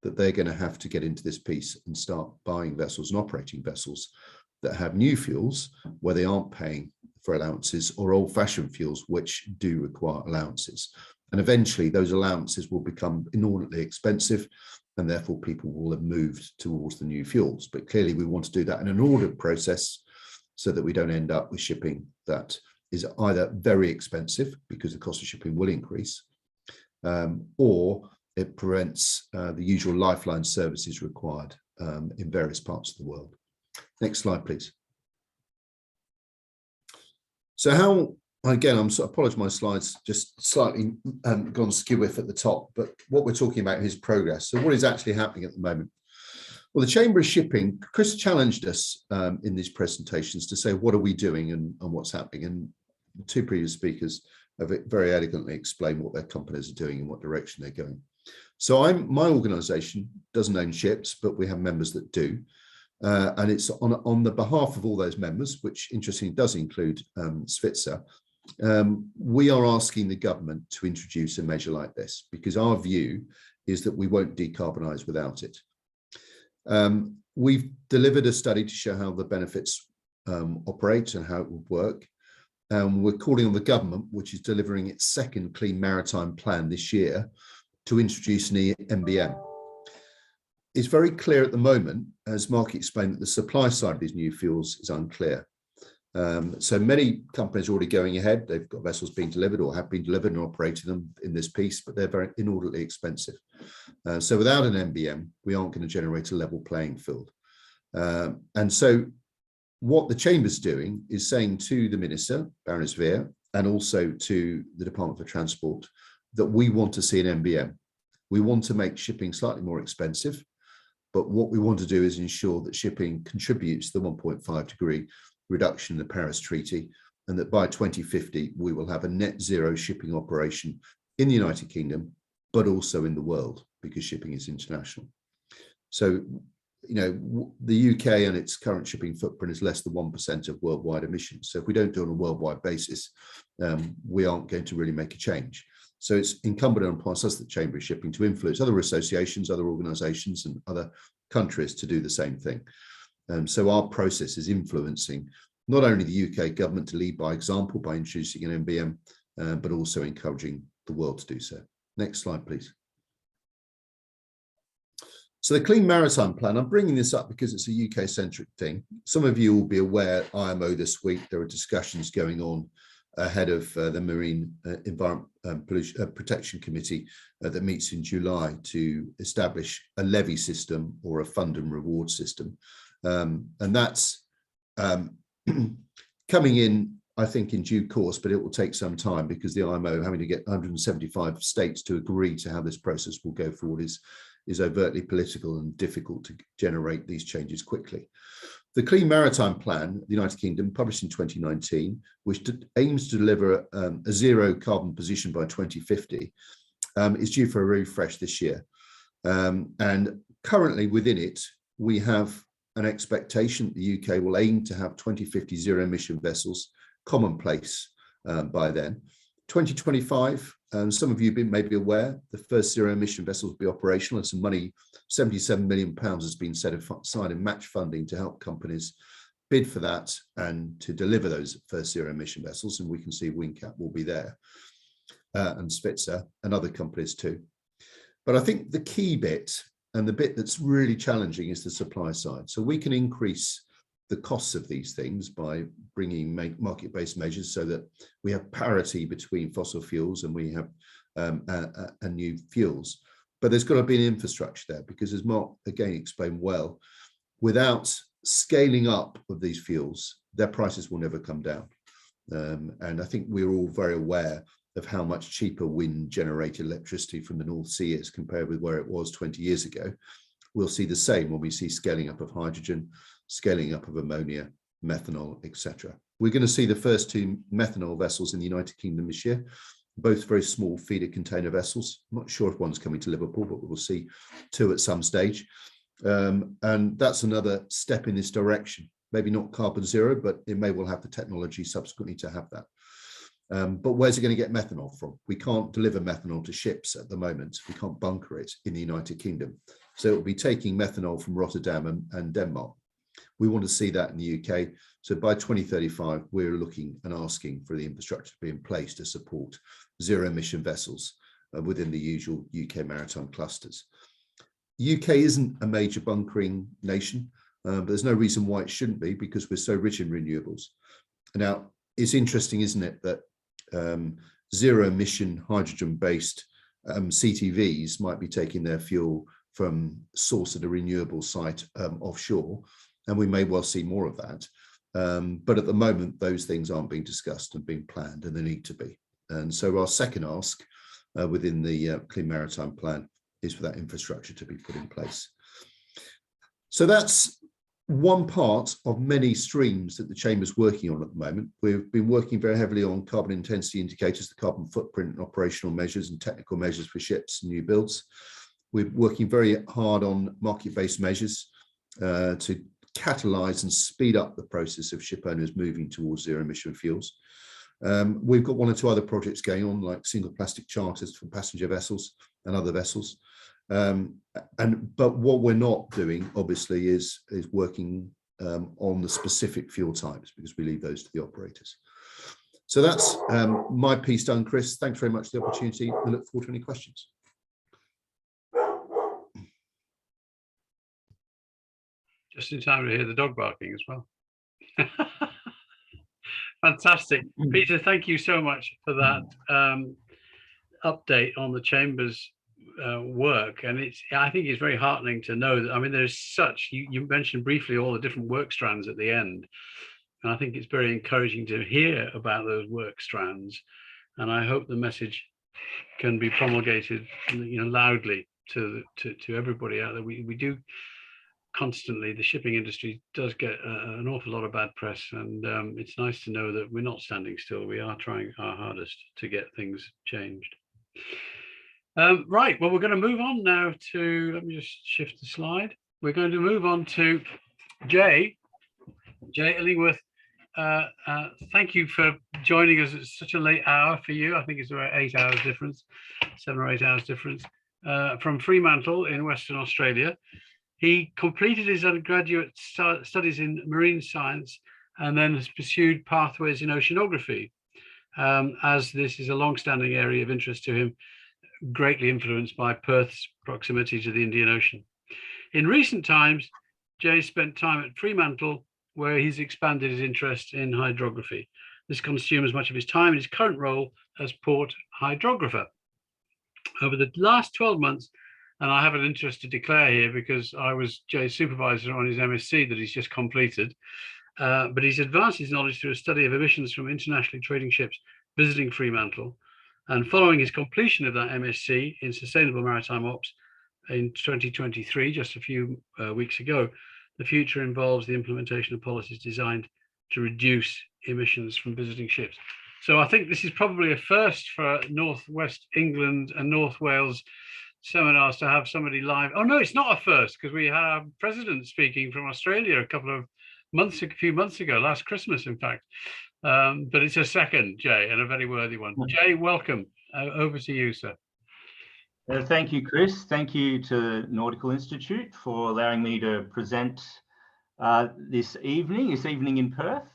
that they're going to have to get into this piece and start buying vessels and operating vessels that have new fuels where they aren't paying for allowances, or old-fashioned fuels which do require allowances. And eventually those allowances will become inordinately expensive, and therefore people will have moved towards the new fuels. But clearly we want to do that in an ordered process so that we don't end up with shipping that is either very expensive because the cost of shipping will increase, or it prevents the usual lifeline services required in various parts of the world. Next slide, please. So how, again, I apologize, my slides just slightly gone skew-whiff at the top, but what we're talking about is progress. So what is actually happening at the moment? Well, the Chamber of Shipping, Chris challenged us in these presentations to say, what are we doing and what's happening? And the two previous speakers have very elegantly explained what their companies are doing and what direction they're going. So my organization doesn't own ships, but we have members that do. And it's on the behalf of all those members, which interestingly does include Svitzer. We are asking the government to introduce a measure like this, because our view is that we won't decarbonise without it. We've delivered a study to show how the benefits operate and how it would work. We're calling on the government, which is delivering its second Clean Maritime Plan this year, to introduce an MBM. It's very clear at the moment, as Mark explained, that the supply side of these new fuels is unclear. So many companies are already going ahead. They've got vessels being delivered or have been delivered and operating them in this piece, but they're very inordinately expensive. So without an MBM, we aren't going to generate a level playing field. And so what the Chamber's doing is saying to the Minister, Baroness Veer, and also to the Department for Transport, that we want to see an MBM. We want to make shipping slightly more expensive, but what we want to do is ensure that shipping contributes to the 1.5 degree reduction in the Paris Treaty, and that by 2050, we will have a net zero shipping operation in the United Kingdom, but also in the world, because shipping is international. So, you know, the UK and its current shipping footprint is less than 1% of worldwide emissions. So if we don't do it on a worldwide basis, we aren't going to really make a change. So it's incumbent upon us, the Chamber of Shipping, to influence other associations, other organisations and other countries to do the same thing. So our process is influencing not only the UK government to lead by example by introducing an MBM, but also encouraging the world to do so. Next slide, please. So the Clean Maritime Plan, I'm bringing this up because it's a UK-centric thing. Some of you will be aware, IMO this week, there are discussions going on ahead of the Marine Environment Protection Committee that meets in July to establish a levy system or a fund and reward system. And that's coming in, I think, in due course, but it will take some time because the IMO having to get 175 states to agree to how this process will go forward is overtly political and difficult to generate these changes quickly. The Clean Maritime Plan, the United Kingdom, published in 2019, which aims to deliver a zero carbon position by 2050, is due for a refresh this year. And currently within it, we have an expectation that the UK will aim to have 2050 zero emission vessels commonplace by then. 2025, some of you may be aware, the first zero emission vessels will be operational, and some money, £77 million has been set aside in match funding to help companies bid for that and to deliver those first zero emission vessels. And we can see Wingcap will be there, and Svitzer and other companies too. But I think the key bit, and the bit that's really challenging, is the supply side. So we can increase the costs of these things by bringing market-based measures so that we have parity between fossil fuels and we have and new fuels. But there's got to be an infrastructure there, because as Mark again explained well, without scaling up of these fuels, their prices will never come down. And I think we're all very aware of how much cheaper wind generated electricity from the North Sea is compared with where it was 20 years ago. We'll see the same when we see scaling up of hydrogen, scaling up of ammonia, methanol, etc. We're going to see the first two methanol vessels in the United Kingdom this year, both very small feeder container vessels. I'm not sure if one's coming to Liverpool, but we'll see two at some stage. And that's another step in this direction. Maybe not carbon zero, but it may well have the technology subsequently to have that. But where's it going to get methanol from? We can't deliver methanol to ships at the moment. We can't bunker it in the United Kingdom. So it will be taking methanol from Rotterdam and Denmark. We want to see that in the UK. So by 2035, we're looking and asking for the infrastructure to be in place to support zero emission vessels within the usual UK maritime clusters. The UK isn't a major bunkering nation, but there's no reason why it shouldn't be, because we're so rich in renewables. Now, it's interesting, isn't it, that zero emission hydrogen based CTVs might be taking their fuel from source at a renewable site offshore, and we may well see more of that. But at the moment, those things aren't being discussed and being planned, and they need to be. And so our second ask within the Clean Maritime Plan is for that infrastructure to be put in place. So that's one part of many streams that the Chamber's working on at the moment. We've been working very heavily on carbon intensity indicators, the carbon footprint and operational measures and technical measures for ships and new builds. We're working very hard on market-based measures to catalyse and speed up the process of ship owners moving towards zero emission fuels. We've got one or two other projects going on, like single plastic charters for passenger vessels and other vessels. But what we're not doing, obviously, is working on the specific fuel types, because we leave those to the operators. So that's my piece done, Chris. Thanks very much for the opportunity. I look forward to any questions. Just in time to hear the dog barking as well. Fantastic. Peter, thank you so much for that update on the Chamber's work. And I think it's very heartening to know that, I mean, there's such, you mentioned briefly all the different work strands at the end. And I think it's very encouraging to hear about those work strands. And I hope the message can be promulgated, loudly to everybody out there. We do constantly, the shipping industry does get an awful lot of bad press, and it's nice to know that we're not standing still. We are trying our hardest to get things changed. Right, well, we're going to move on now to, let me just shift the slide. We're going to move on to Jay Illingworth. Thank you for joining us at such a late hour for you. I think it's about 8 hours difference, 7 or 8 hours difference, from Fremantle in Western Australia. He completed his undergraduate studies in marine science and then has pursued pathways in oceanography, as this is a long-standing area of interest to him, greatly influenced by Perth's proximity to the Indian Ocean. In recent times, Jay spent time at Fremantle, where he's expanded his interest in hydrography. This consumes much of his time in his current role as port hydrographer. Over the last 12 months, and I have an interest to declare here because I was Jay's supervisor on his MSc that he's just completed, but he's advanced his knowledge through a study of emissions from internationally trading ships visiting Fremantle. And following his completion of that MSc in Sustainable Maritime Ops in 2023, just a few weeks ago, the future involves the implementation of policies designed to reduce emissions from visiting ships. So I think this is probably a first for Northwest England and North Wales seminars to have somebody live. Oh no, it's not a first, because we had our president speaking from Australia a few months ago, last Christmas, in fact. But it's a second, Jay, and a very worthy one. Jay, welcome. Over to you, sir. Thank you, Chris. Thank you to Nautical Institute for allowing me to present this evening in Perth,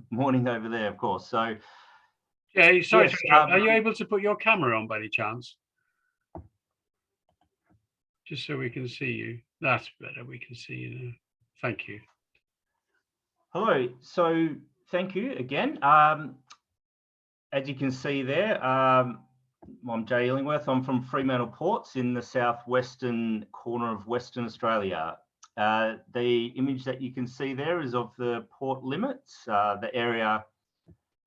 morning over there, of course. So, Jay, sorry yes, to interrupt. Are you able to put your camera on by any chance? Just so we can see you. That's better. We can see you now. Thank you. Hello. So, thank you again. As you can see there, I'm Jay Illingworth. I'm from Fremantle Ports in the southwestern corner of Western Australia. The image that you can see there is of the port limits. The area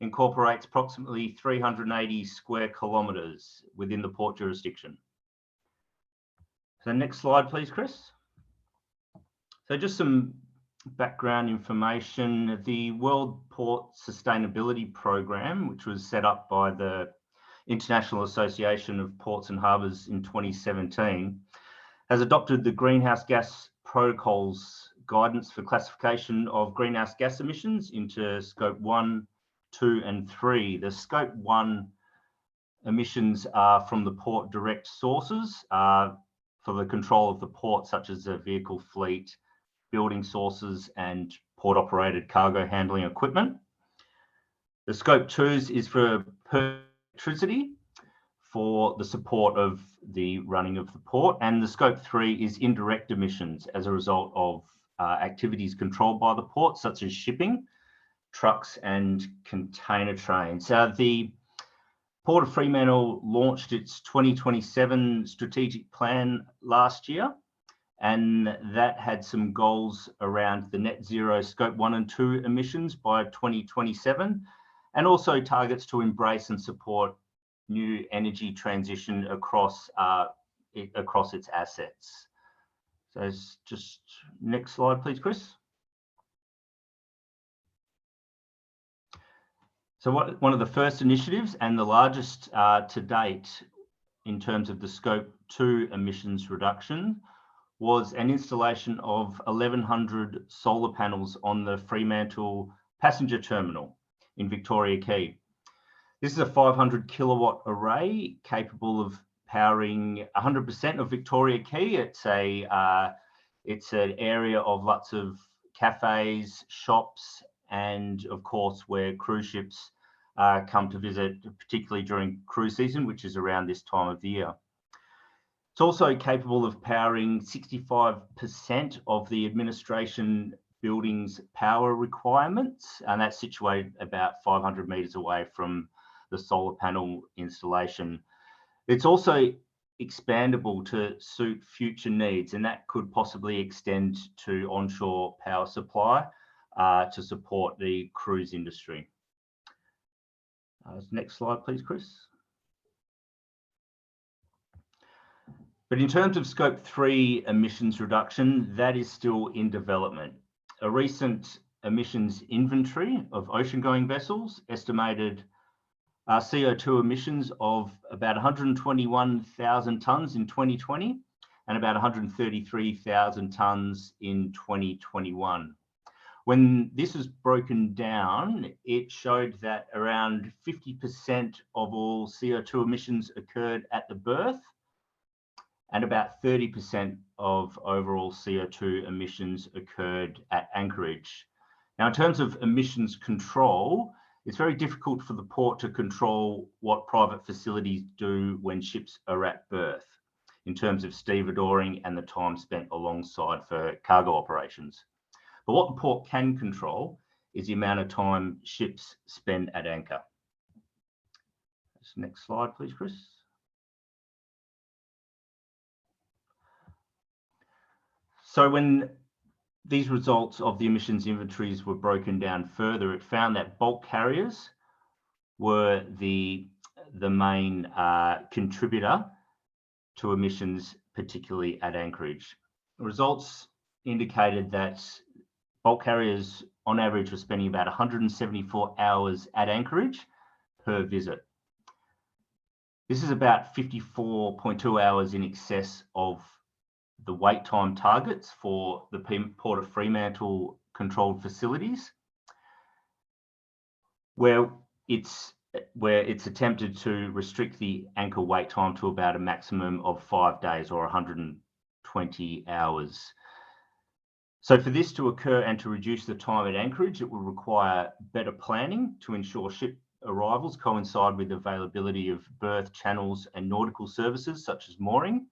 incorporates approximately 380 square kilometres within the port jurisdiction. So next slide, please, Chris. So just some background information. The World Port Sustainability Program, which was set up by the International Association of Ports and Harbours in 2017, has adopted the Greenhouse Gas Protocol's guidance for classification of greenhouse gas emissions into Scope 1, 2 and 3. The Scope 1 emissions are from the port direct sources for the control of the port, such as the vehicle fleet, building sources and port operated cargo handling equipment. The Scope 2s is for electricity for the support of the running of the port, and the Scope 3 is indirect emissions as a result of activities controlled by the port, such as shipping, trucks and container trains. The Port of Fremantle launched its 2027 strategic plan last year, and that had some goals around the net zero Scope 1 and 2 emissions by 2027, and also targets to embrace and support new energy transition across its assets. So just next slide, please, Chris. So one of the first initiatives and the largest to date in terms of the Scope 2 emissions reduction was an installation of 1,100 solar panels on the Fremantle passenger terminal in Victoria Quay. This is a 500 kilowatt array capable of powering 100% of Victoria Quay. It's an area of lots of cafes, shops, and of course where cruise ships come to visit, particularly during cruise season, which is around this time of the year. It's also capable of powering 65% of the administration building's power requirements, and that's situated about 500 metres away from the solar panel installation. It's also expandable to suit future needs, and that could possibly extend to onshore power supply to support the cruise industry. Next slide, please, Chris. But in terms of Scope 3 emissions reduction, that is still in development. A recent emissions inventory of ocean-going vessels estimated CO2 emissions of about 121,000 tonnes in 2020 and about 133,000 tonnes in 2021. When this was broken down, it showed that around 50% of all CO2 emissions occurred at the berth, and about 30% of overall CO2 emissions occurred at anchorage. Now, in terms of emissions control, it's very difficult for the port to control what private facilities do when ships are at berth, in terms of stevedoring and the time spent alongside for cargo operations. But what the port can control is the amount of time ships spend at anchor. Next slide, please, Chris. So when these results of the emissions inventories were broken down further, it found that bulk carriers were the main contributor to emissions, particularly at anchorage. The results indicated that bulk carriers on average were spending about 174 hours at anchorage per visit. This is about 54.2 hours in excess of the wait time targets for the Port of Fremantle controlled facilities, where it's attempted to restrict the anchor wait time to about a maximum of 5 days or 120 hours. So for this to occur and to reduce the time at anchorage, it will require better planning to ensure ship arrivals coincide with availability of berth, channels and nautical services such as mooring.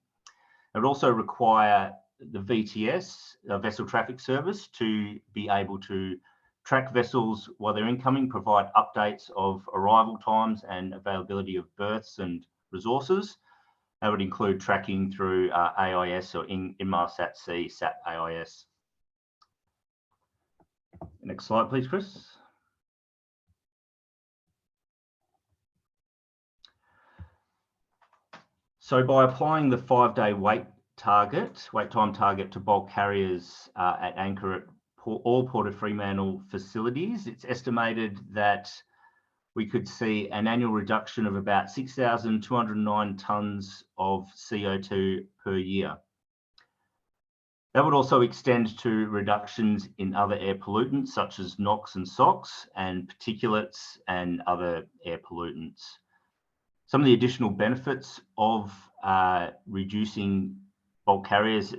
It would also require the VTS, Vessel Traffic Service, to be able to track vessels while they're incoming, provide updates of arrival times and availability of berths and resources. That would include tracking through AIS or Inmarsat-C, SAT AIS. Next slide, please, Chris. So by applying the 5-day wait time target to bulk carriers at anchor at all Port of Fremantle facilities, it's estimated that we could see an annual reduction of about 6,209 tonnes of CO2 per year. That would also extend to reductions in other air pollutants such as NOx and SOx and particulates and other air pollutants. Some of the additional benefits of reducing bulk carriers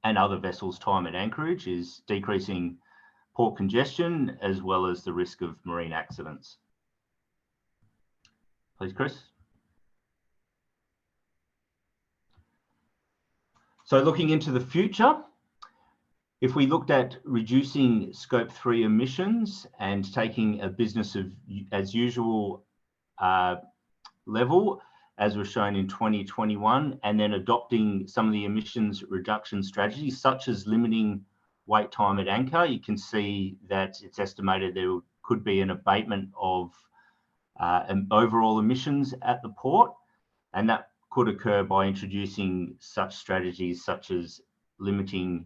and other vessels' time at anchorage is decreasing port congestion as well as the risk of marine accidents. Please, Chris. So looking into the future, if we looked at reducing Scope 3 emissions and taking a business as usual level, as was shown in 2021, and then adopting some of the emissions reduction strategies, such as limiting wait time at anchor, you can see that it's estimated there could be an abatement of overall emissions at the port, and that could occur by introducing such strategies such as limiting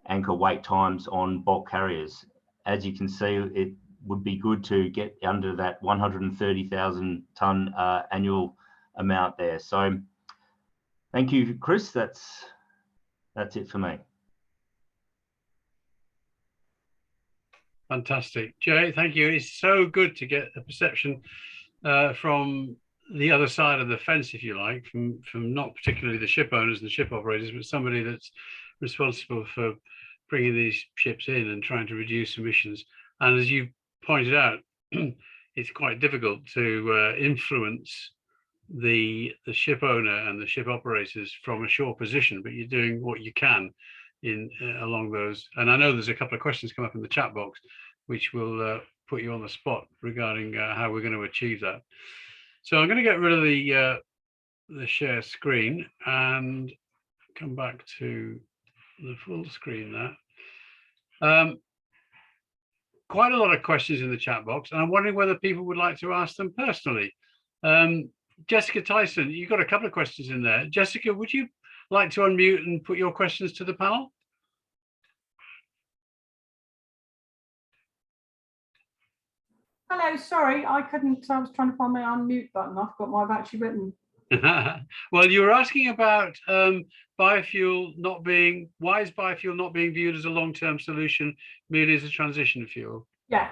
anchor wait times on bulk carriers. As you can see, it would be good to get under that 130,000 tonne annual amount there. So thank you, Chris. That's it for me. Fantastic. Jay, thank you. It's so good to get a perception from the other side of the fence, if you like, from not particularly the ship owners and the ship operators, but somebody that's responsible for bringing these ships in and trying to reduce emissions. And as you pointed out, it's quite difficult to influence the ship owner and the ship operators from a shore position, but you're doing what you can in along those. And I know there's a couple of questions come up in the chat box, which will put you on the spot regarding how we're going to achieve that. So I'm going to get rid of the share screen and come back to the full screen there. Quite a lot of questions in the chat box, and I'm wondering whether people would like to ask them personally. Jessica Tyson, you've got a couple of questions in there. Jessica, would you like to unmute and put your questions to the panel? Hello, sorry, I couldn't, I was trying to find my unmute button. I've got what I've actually written. Well, you were asking about biofuel not being, why is biofuel not being viewed as a long-term solution, merely as a transition fuel? Yeah.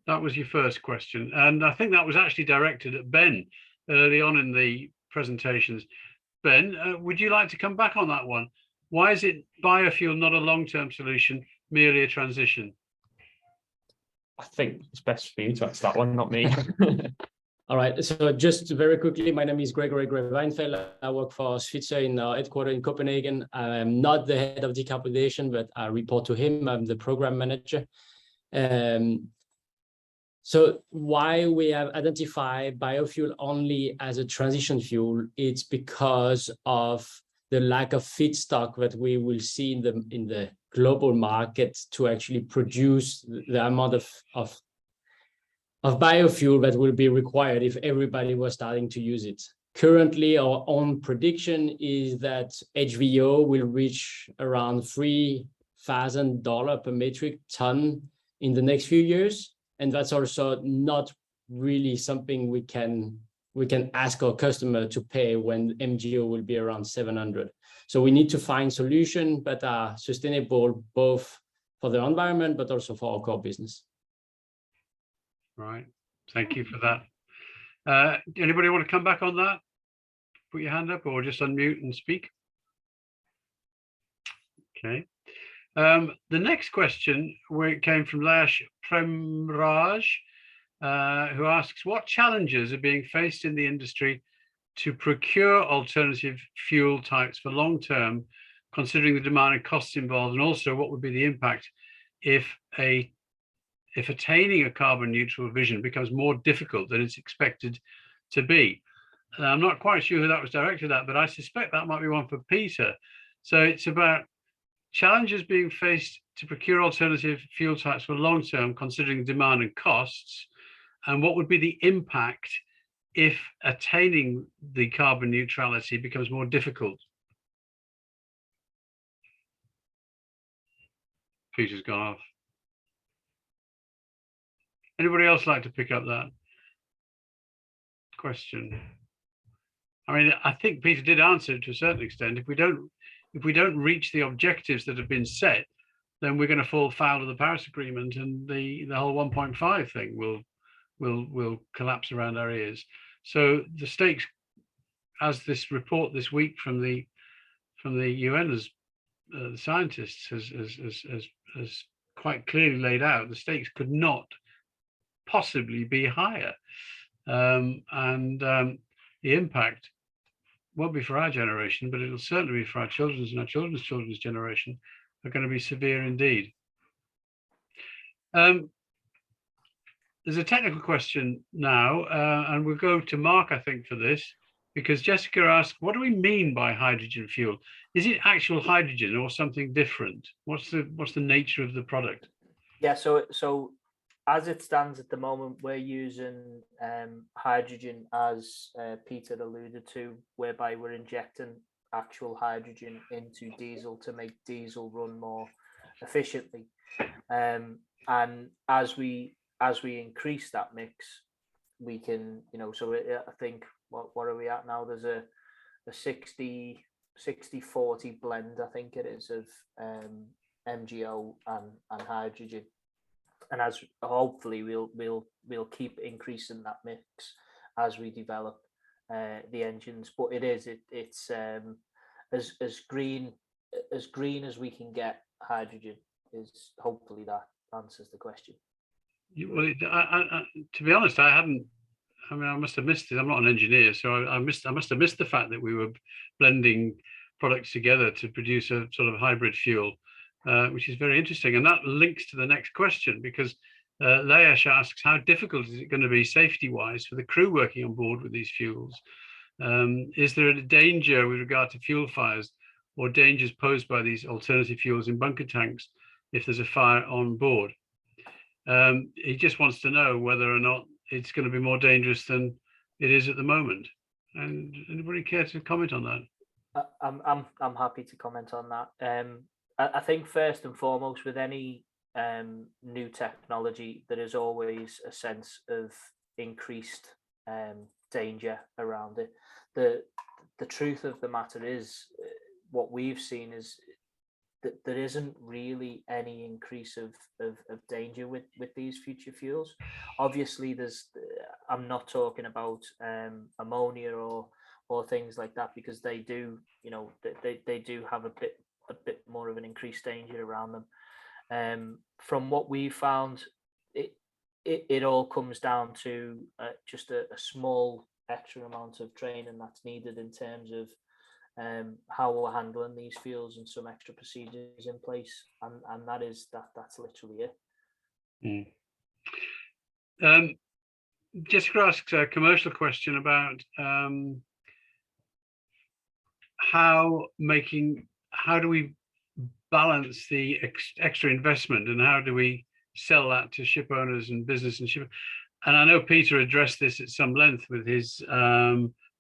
That was your first question. And I think that was actually directed at Ben early on in the presentations. Ben, would you like to come back on that one? Why is it biofuel not a long-term solution, merely a transition? I think it's best for you to answer that one, not me. All right, so just very quickly, my name is Gregory Weinfeld. I work for Svitzer in our headquarters in Copenhagen. I'm not the head of decarbonization, but I report to him. I'm the program manager. So why we have identified biofuel only as a transition fuel, it's because of the lack of feedstock that we will see in the global market to actually produce the amount of biofuel that will be required if everybody was starting to use it. Currently, our own prediction is that HVO will reach around $3,000 per metric ton in the next few years. And that's also not really something we can ask our customer to pay when MGO will be around 700. So we need to find solutions that are sustainable both for the environment, but also for our core business. Right. Thank you for that. Anybody want to come back on that? Put your hand up or just unmute and speak. Okay. The next question came from Lash Premraj, who asks, what challenges are being faced in the industry to procure alternative fuel types for long term, considering the demand and costs involved, and also what would be the impact if attaining a carbon neutral vision becomes more difficult than it's expected to be? I'm not quite sure who that was directed at, but I suspect that might be one for Peter. So it's about challenges being faced to procure alternative fuel types for long term, considering demand and costs, and what would be the impact if attaining the carbon neutrality becomes more difficult. Peter's gone off. Anybody else like to pick up that question? I mean, I think Peter did answer it to a certain extent. If we don't reach the objectives that have been set, then we're going to fall foul of the Paris Agreement, and the whole 1.5 thing will collapse around our ears. So the stakes, as this report this week from the UN the scientists has quite clearly laid out, the stakes could not possibly be higher, and the impact won't be for our generation, but it'll certainly be for our children's and our children's children's generation, are going to be severe indeed. There's a technical question now, and we'll go to Mark, I think, for this, because Jessica asked, what do we mean by hydrogen fuel? Is it actual hydrogen or something different? What's the nature of the product? Yeah, so as it stands at the moment, we're using hydrogen, as Peter alluded to, whereby we're injecting actual hydrogen into diesel to make diesel run more efficiently. And as we increase that mix, we can, so I think, what are we at now? There's a 60-40 blend, I think it is, of MGO and hydrogen. And as hopefully we'll keep increasing that mix as we develop the engines. But it's as green as we can get hydrogen. Is hopefully that answers the question. Well, to be honest, I must have missed it. I'm not an engineer, so I must have missed the fact that we were blending products together to produce a sort of hybrid fuel. Which is very interesting, and that links to the next question, because Layash asks, how difficult is it going to be safety-wise for the crew working on board with these fuels? Is there a danger with regard to fuel fires or dangers posed by these alternative fuels in bunker tanks if there's a fire on board? He just wants to know whether or not it's going to be more dangerous than it is at the moment. And anybody care to comment on that? I'm happy to comment on that. I think first and foremost, with any new technology, there is always a sense of increased danger around it. The truth of the matter is, what we've seen is that there isn't really any increase of danger with these future fuels. Obviously, I'm not talking about ammonia or or things like that, because they do, you know, they do have a bit more of an increased danger around them. From what we found, it all comes down to just a small extra amount of training that's needed in terms of how we're handling these fuels, and some extra procedures in place, and that's literally it. Jessica asks a commercial question about how do we balance the extra investment, and how do we sell that to ship owners and business and ship. And I know Peter addressed this at some length with his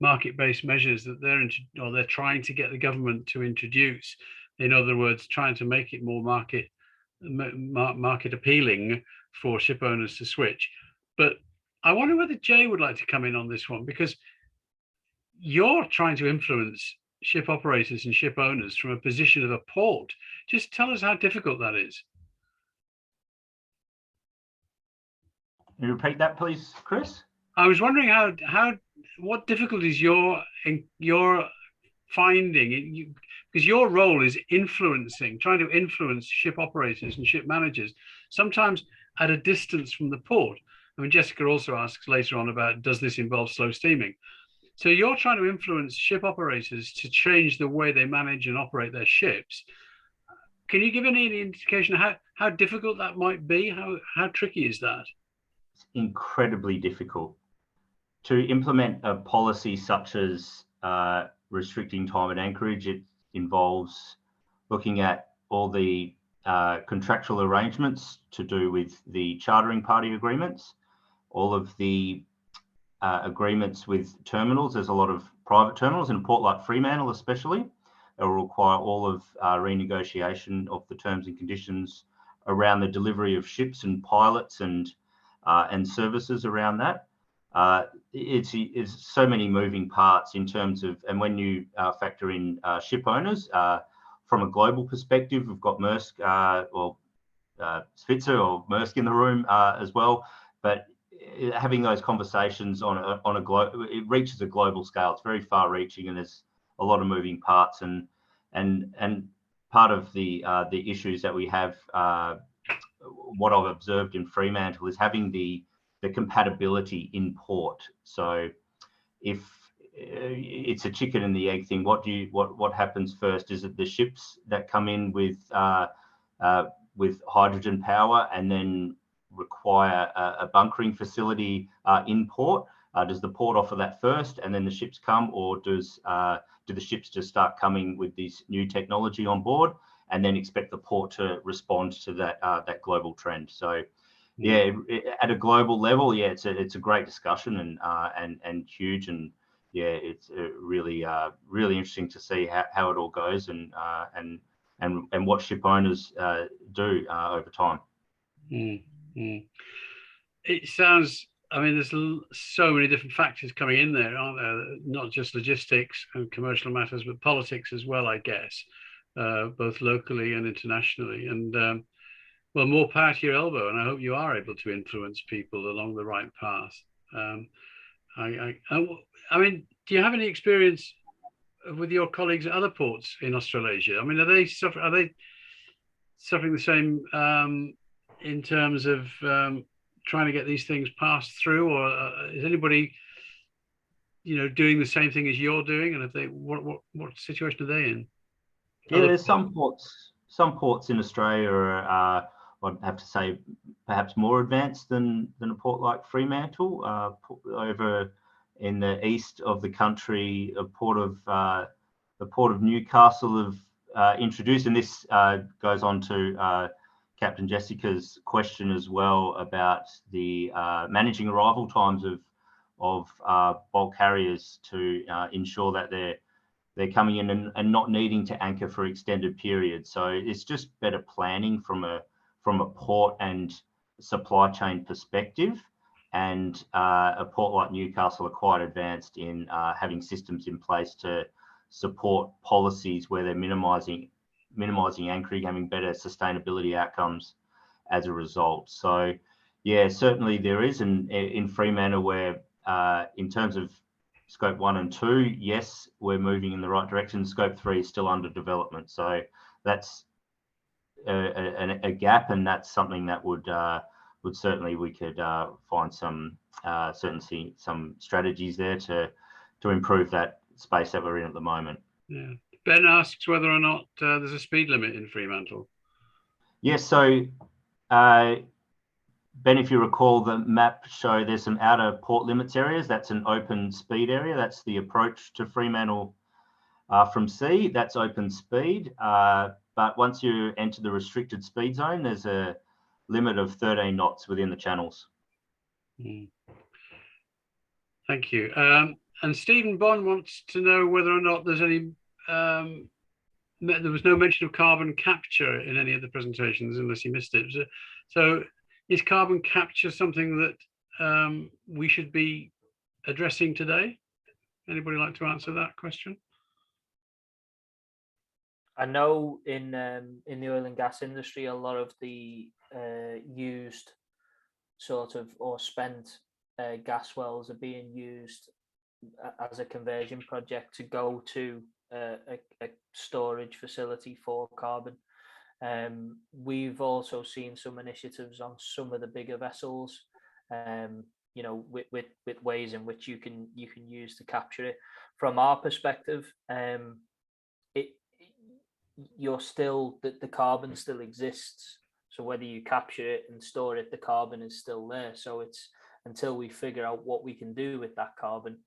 market-based measures that they're trying to get the government to introduce. In other words, trying to make it more market appealing for ship owners to switch. But I wonder whether Jay would like to come in on this one, because you're trying to influence ship operators and ship owners from a position of a port. Just tell us how difficult that is. Can you repeat that, please, Chris? I was wondering what difficulties you're finding, because your role is trying to influence ship operators and ship managers, sometimes at a distance from the port. I mean, Jessica also asks later on about, does this involve slow steaming? So you're trying to influence ship operators to change the way they manage and operate their ships. Can you give any indication how difficult that might be? How tricky is that? It's incredibly difficult. To implement a policy such as restricting time at anchorage, it involves looking at all the contractual arrangements to do with the chartering party agreements, all of the agreements with terminals. There's a lot of private terminals in a port like Fremantle especially. It will require all of renegotiation of the terms and conditions around the delivery of ships and pilots and services around that. It's so many moving parts in terms of, and when you factor in ship owners, from a global perspective, we've got Maersk or Svitzer or Maersk in the room as well, but having those conversations on a global, it reaches a global scale. It's very far-reaching, and there's a lot of moving parts, and part of the issues that we have, what I've observed in Fremantle, is having the compatibility in port. So if it's a chicken and the egg thing, what happens first? Is it the ships that come in with hydrogen power and then require a bunkering facility in port? Does the port offer that first and then the ships come, or do the ships just start coming with this new technology on board and then expect the port to respond to that global trend? So yeah, at a global level, yeah, it's a great discussion and huge, and yeah, it's really interesting to see how it all goes and what ship owners do over time. It sounds, I mean, there's so many different factors coming in there, aren't there? Not just logistics and commercial matters, but politics as well, I guess, both locally and internationally. And well, more power to your elbow, and I hope you are able to influence people along the right path. I mean, do you have any experience with your colleagues at other ports in Australasia? I mean, are they suffering the same in terms of trying to get these things passed through, or is anybody, doing the same thing as you're doing? And if they, what situation are they in? Yeah, there's some ports in Australia are, I'd have to say, perhaps more advanced than a port like Fremantle. Over in the east of the country, the port of Newcastle have introduced, and this goes on to Captain Jessica's question as well about the managing arrival times of bulk carriers to ensure that they're coming in and not needing to anchor for extended periods. So it's just better planning from a port and supply chain perspective. And a port like Newcastle are quite advanced in having systems in place to support policies where they're minimising anchoring, having better sustainability outcomes as a result. So yeah, certainly there is, and in Fremantle, where in terms of Scope 1 and 2, yes, we're moving in the right direction. Scope 3 is still under development. So that's a gap, and that's something that would certainly, we could find some certainly some strategies there to improve that space that we're in at the moment. Yeah. Ben asks whether or not there's a speed limit in Fremantle. Yes, so Ben, if you recall, the map show there's some outer port limits areas. That's an open speed area. That's the approach to Fremantle from sea. That's open speed. But once you enter the restricted speed zone, there's a limit of 13 knots within the channels. Thank you. And Stephen Bond wants to know whether or not there's any, there was no mention of carbon capture in any of the presentations, unless you missed it. So is carbon capture something that we should be addressing today? Anybody like to answer that question? I know in the oil and gas industry, a lot of the used sort of or spent gas wells are being used as a conversion project to go to a storage facility for carbon. We've also seen some initiatives on some of the bigger vessels, you know, with ways in which you can use to capture it. From our perspective, you're still the carbon still exists. So whether you capture it and store it, the carbon is still there. So it's until we figure out what we can do with that carbon,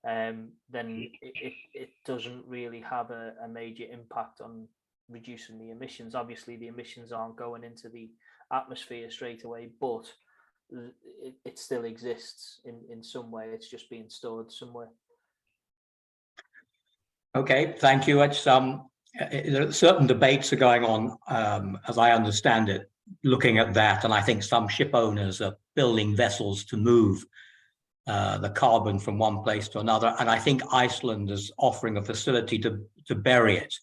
then it doesn't really have a major impact on reducing the emissions. Obviously, the emissions aren't going into the atmosphere straight away, but it still exists in some way. It's just being stored somewhere. Okay, thank you. It's certain debates are going on, as I understand it, looking at that, and I think some ship owners are building vessels to move the carbon from one place to another, and I think Iceland is offering a facility to bury it.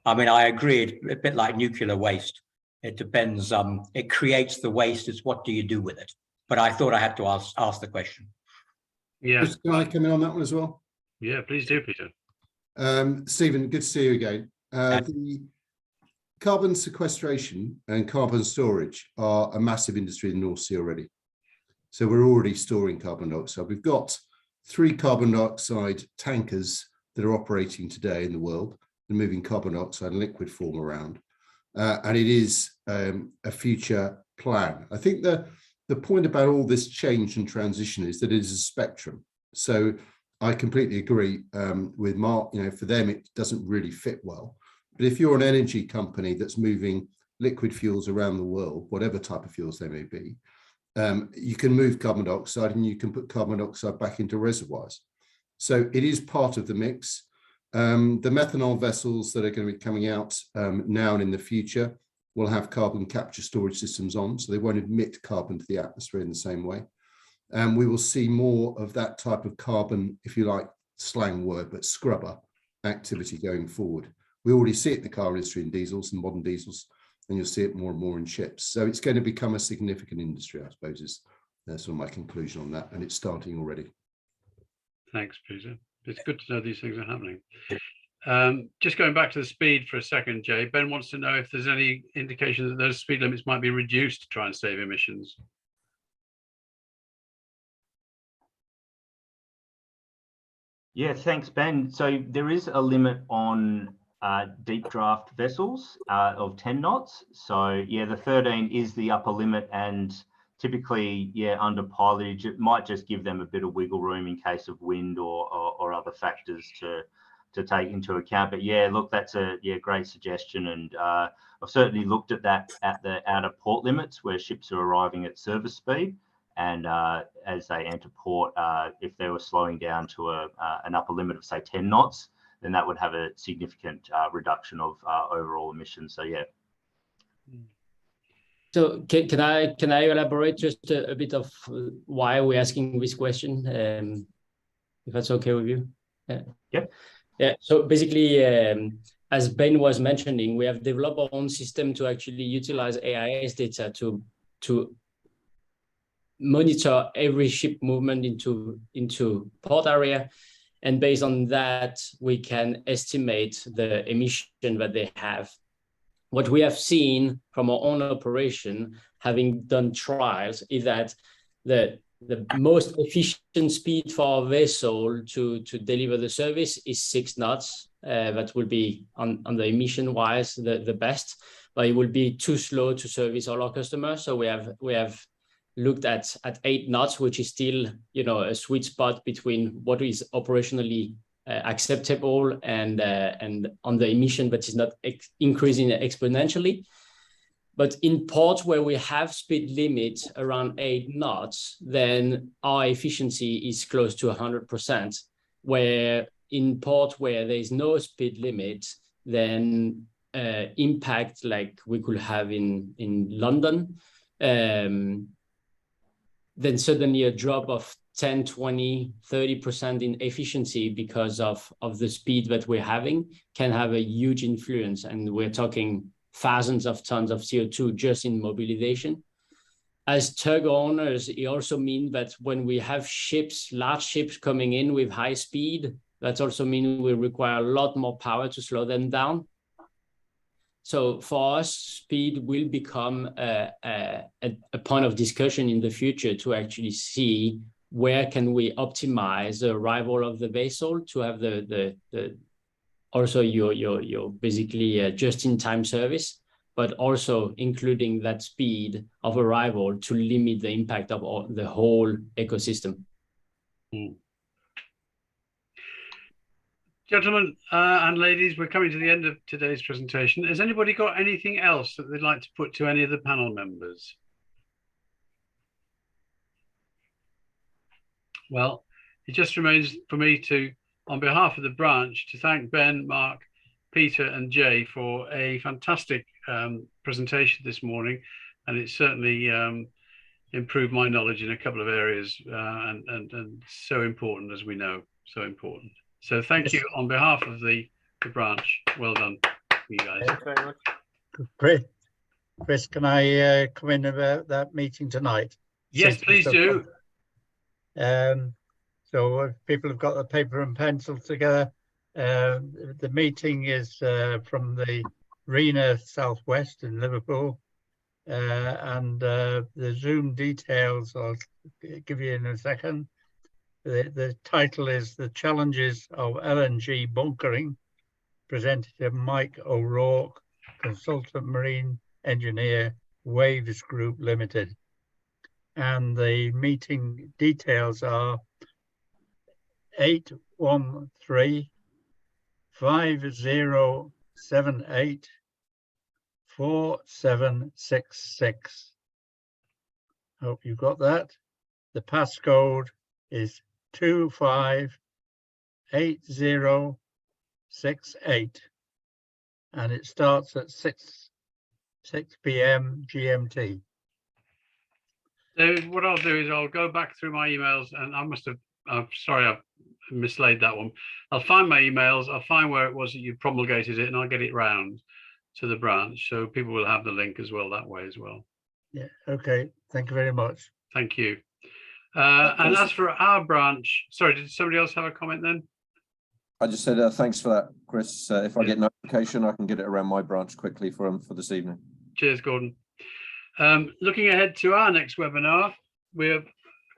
I mean, I agree, it's a bit like nuclear waste. It depends, it creates the waste, it's what do you do with it? But I thought I had to ask the question. Yeah. Chris, can I come in on that one as well? Yeah, please do, Peter. Stephen, good to see you again. The carbon sequestration and carbon storage are a massive industry in the North Sea already. So we're already storing carbon dioxide. We've got 3 carbon dioxide tankers that are operating today in the world and moving carbon dioxide in liquid form around. And it is a future plan. I think the point about all this change and transition is that it is a spectrum. So I completely agree with Mark, you know, for them, it doesn't really fit well. But if you're an energy company that's moving liquid fuels around the world, whatever type of fuels they may be, you can move carbon dioxide and you can put carbon dioxide back into reservoirs. So it is part of the mix. The methanol vessels that are going to be coming out now and in the future will have carbon capture storage systems on, so they won't emit carbon to the atmosphere in the same way. And we will see more of that type of carbon, if you like, slang word, but scrubber activity going forward. We already see it in the car industry in diesels and modern diesels, and you'll see it more and more in ships. So it's going to become a significant industry, I suppose, is sort of my conclusion on that, and it's starting already. Thanks, Peter. It's good to know these things are happening. Just going back to the speed for a second, Jay, Ben wants to know if there's any indication that those speed limits might be reduced to try and save emissions. Yeah, thanks, Ben. So there is a limit on deep draft vessels of 10 knots. So yeah, the 13 is the upper limit, and typically, yeah, under pilotage, it might just give them a bit of wiggle room in case of wind or other factors to take into account. But yeah, look, that's a great suggestion, and I've certainly looked at that at the outer port limits where ships are arriving at service speed, and as they enter port, if they were slowing down to an upper limit of say 10 knots, then that would have a significant reduction of overall emissions. So yeah. So can I elaborate just a bit of why we're asking this question, if that's okay with you? Yeah. So basically, as Ben was mentioning, we have developed our own system to actually utilize AIS data to monitor every ship movement into port area, And based on that, we can estimate the emission that they have. What we have seen from our own operation, having done trials, is that the most efficient speed for a vessel to deliver the service is 6 knots. That will be on the emission wise the best, but it will be too slow to service all our customers. So we have looked at 8 knots, which is still, you know, a sweet spot between what is operationally acceptable and on the emission, but is not increasing exponentially. But in ports where we have speed limits around 8 knots, then our efficiency is close to 100%. Where in ports where there is no speed limit, then impact like we could have in London, then suddenly a drop of 10, 20, 30% in efficiency because of the speed that we're having can have a huge influence. And we're talking thousands of tons of CO2 just in mobilization. As tug owners, it also means that when we have ships, large ships coming in with high speed, that also means we require a lot more power to slow them down. So for us, speed will become a point of discussion in the future to actually see where can we optimize the arrival of the vessel to have also your basically just-in-time service, but also including that speed of arrival to limit the impact of the whole ecosystem. Gentlemen and ladies, we're coming to the end of today's presentation. Has anybody got anything else that they'd like to put to any of the panel members? Well, it just remains for me to, on behalf of the branch, to thank Ben, Mark, Peter and Jay for a fantastic presentation this morning. And it certainly improved my knowledge in a couple of areas and so important, as we know, so important. So thank you on behalf of the branch. Well done, you guys. Thank you very much. Chris, can I come in about that meeting tonight? Yes, please do. So if people have got the paper and pencil together, the meeting is from the Arena Southwest in Liverpool, and the Zoom details I'll give you in a second. The title is The Challenges of LNG Bunkering, presented to Mike O'Rourke, Consultant Marine Engineer, Waves Group Limited. And the meeting details are 813-5078-4766. Hope you got that. The passcode is 258068, and it starts at 6 p.m. GMT. So what I'll do is I'll go back through my emails, and I must have, sorry, I've mislaid that one. I'll find my emails, I'll find where it was that you promulgated it, and I'll get it round to the branch. So people will have the link as well that way as well. Yeah, okay. Thank you very much. Thank you. And as for our branch, sorry, did somebody else have a comment then? I just said thanks for that, Chris. If I get notification, I can get it around my branch quickly for this evening. Cheers, Gordon. Looking ahead to our next webinar, we're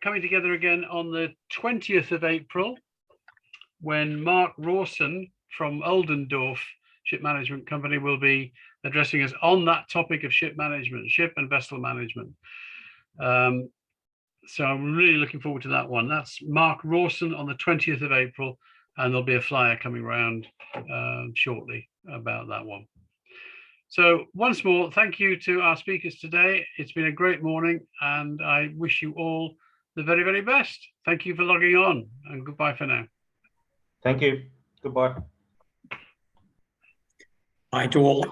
coming together again on the 20th of April, when Mark Rawson from Oldendorf Ship Management Company will be addressing us on that topic of ship management, ship and vessel management. So I'm really looking forward to that one. That's Mark Rawson on the 20th of April, and there'll be a flyer coming around shortly about that one. So once more, thank you to our speakers today. It's been a great morning, and I wish you all the very, very best. Thank you for logging on, and goodbye for now. Thank you. Goodbye. Bye to all.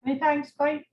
Many thanks. Bye.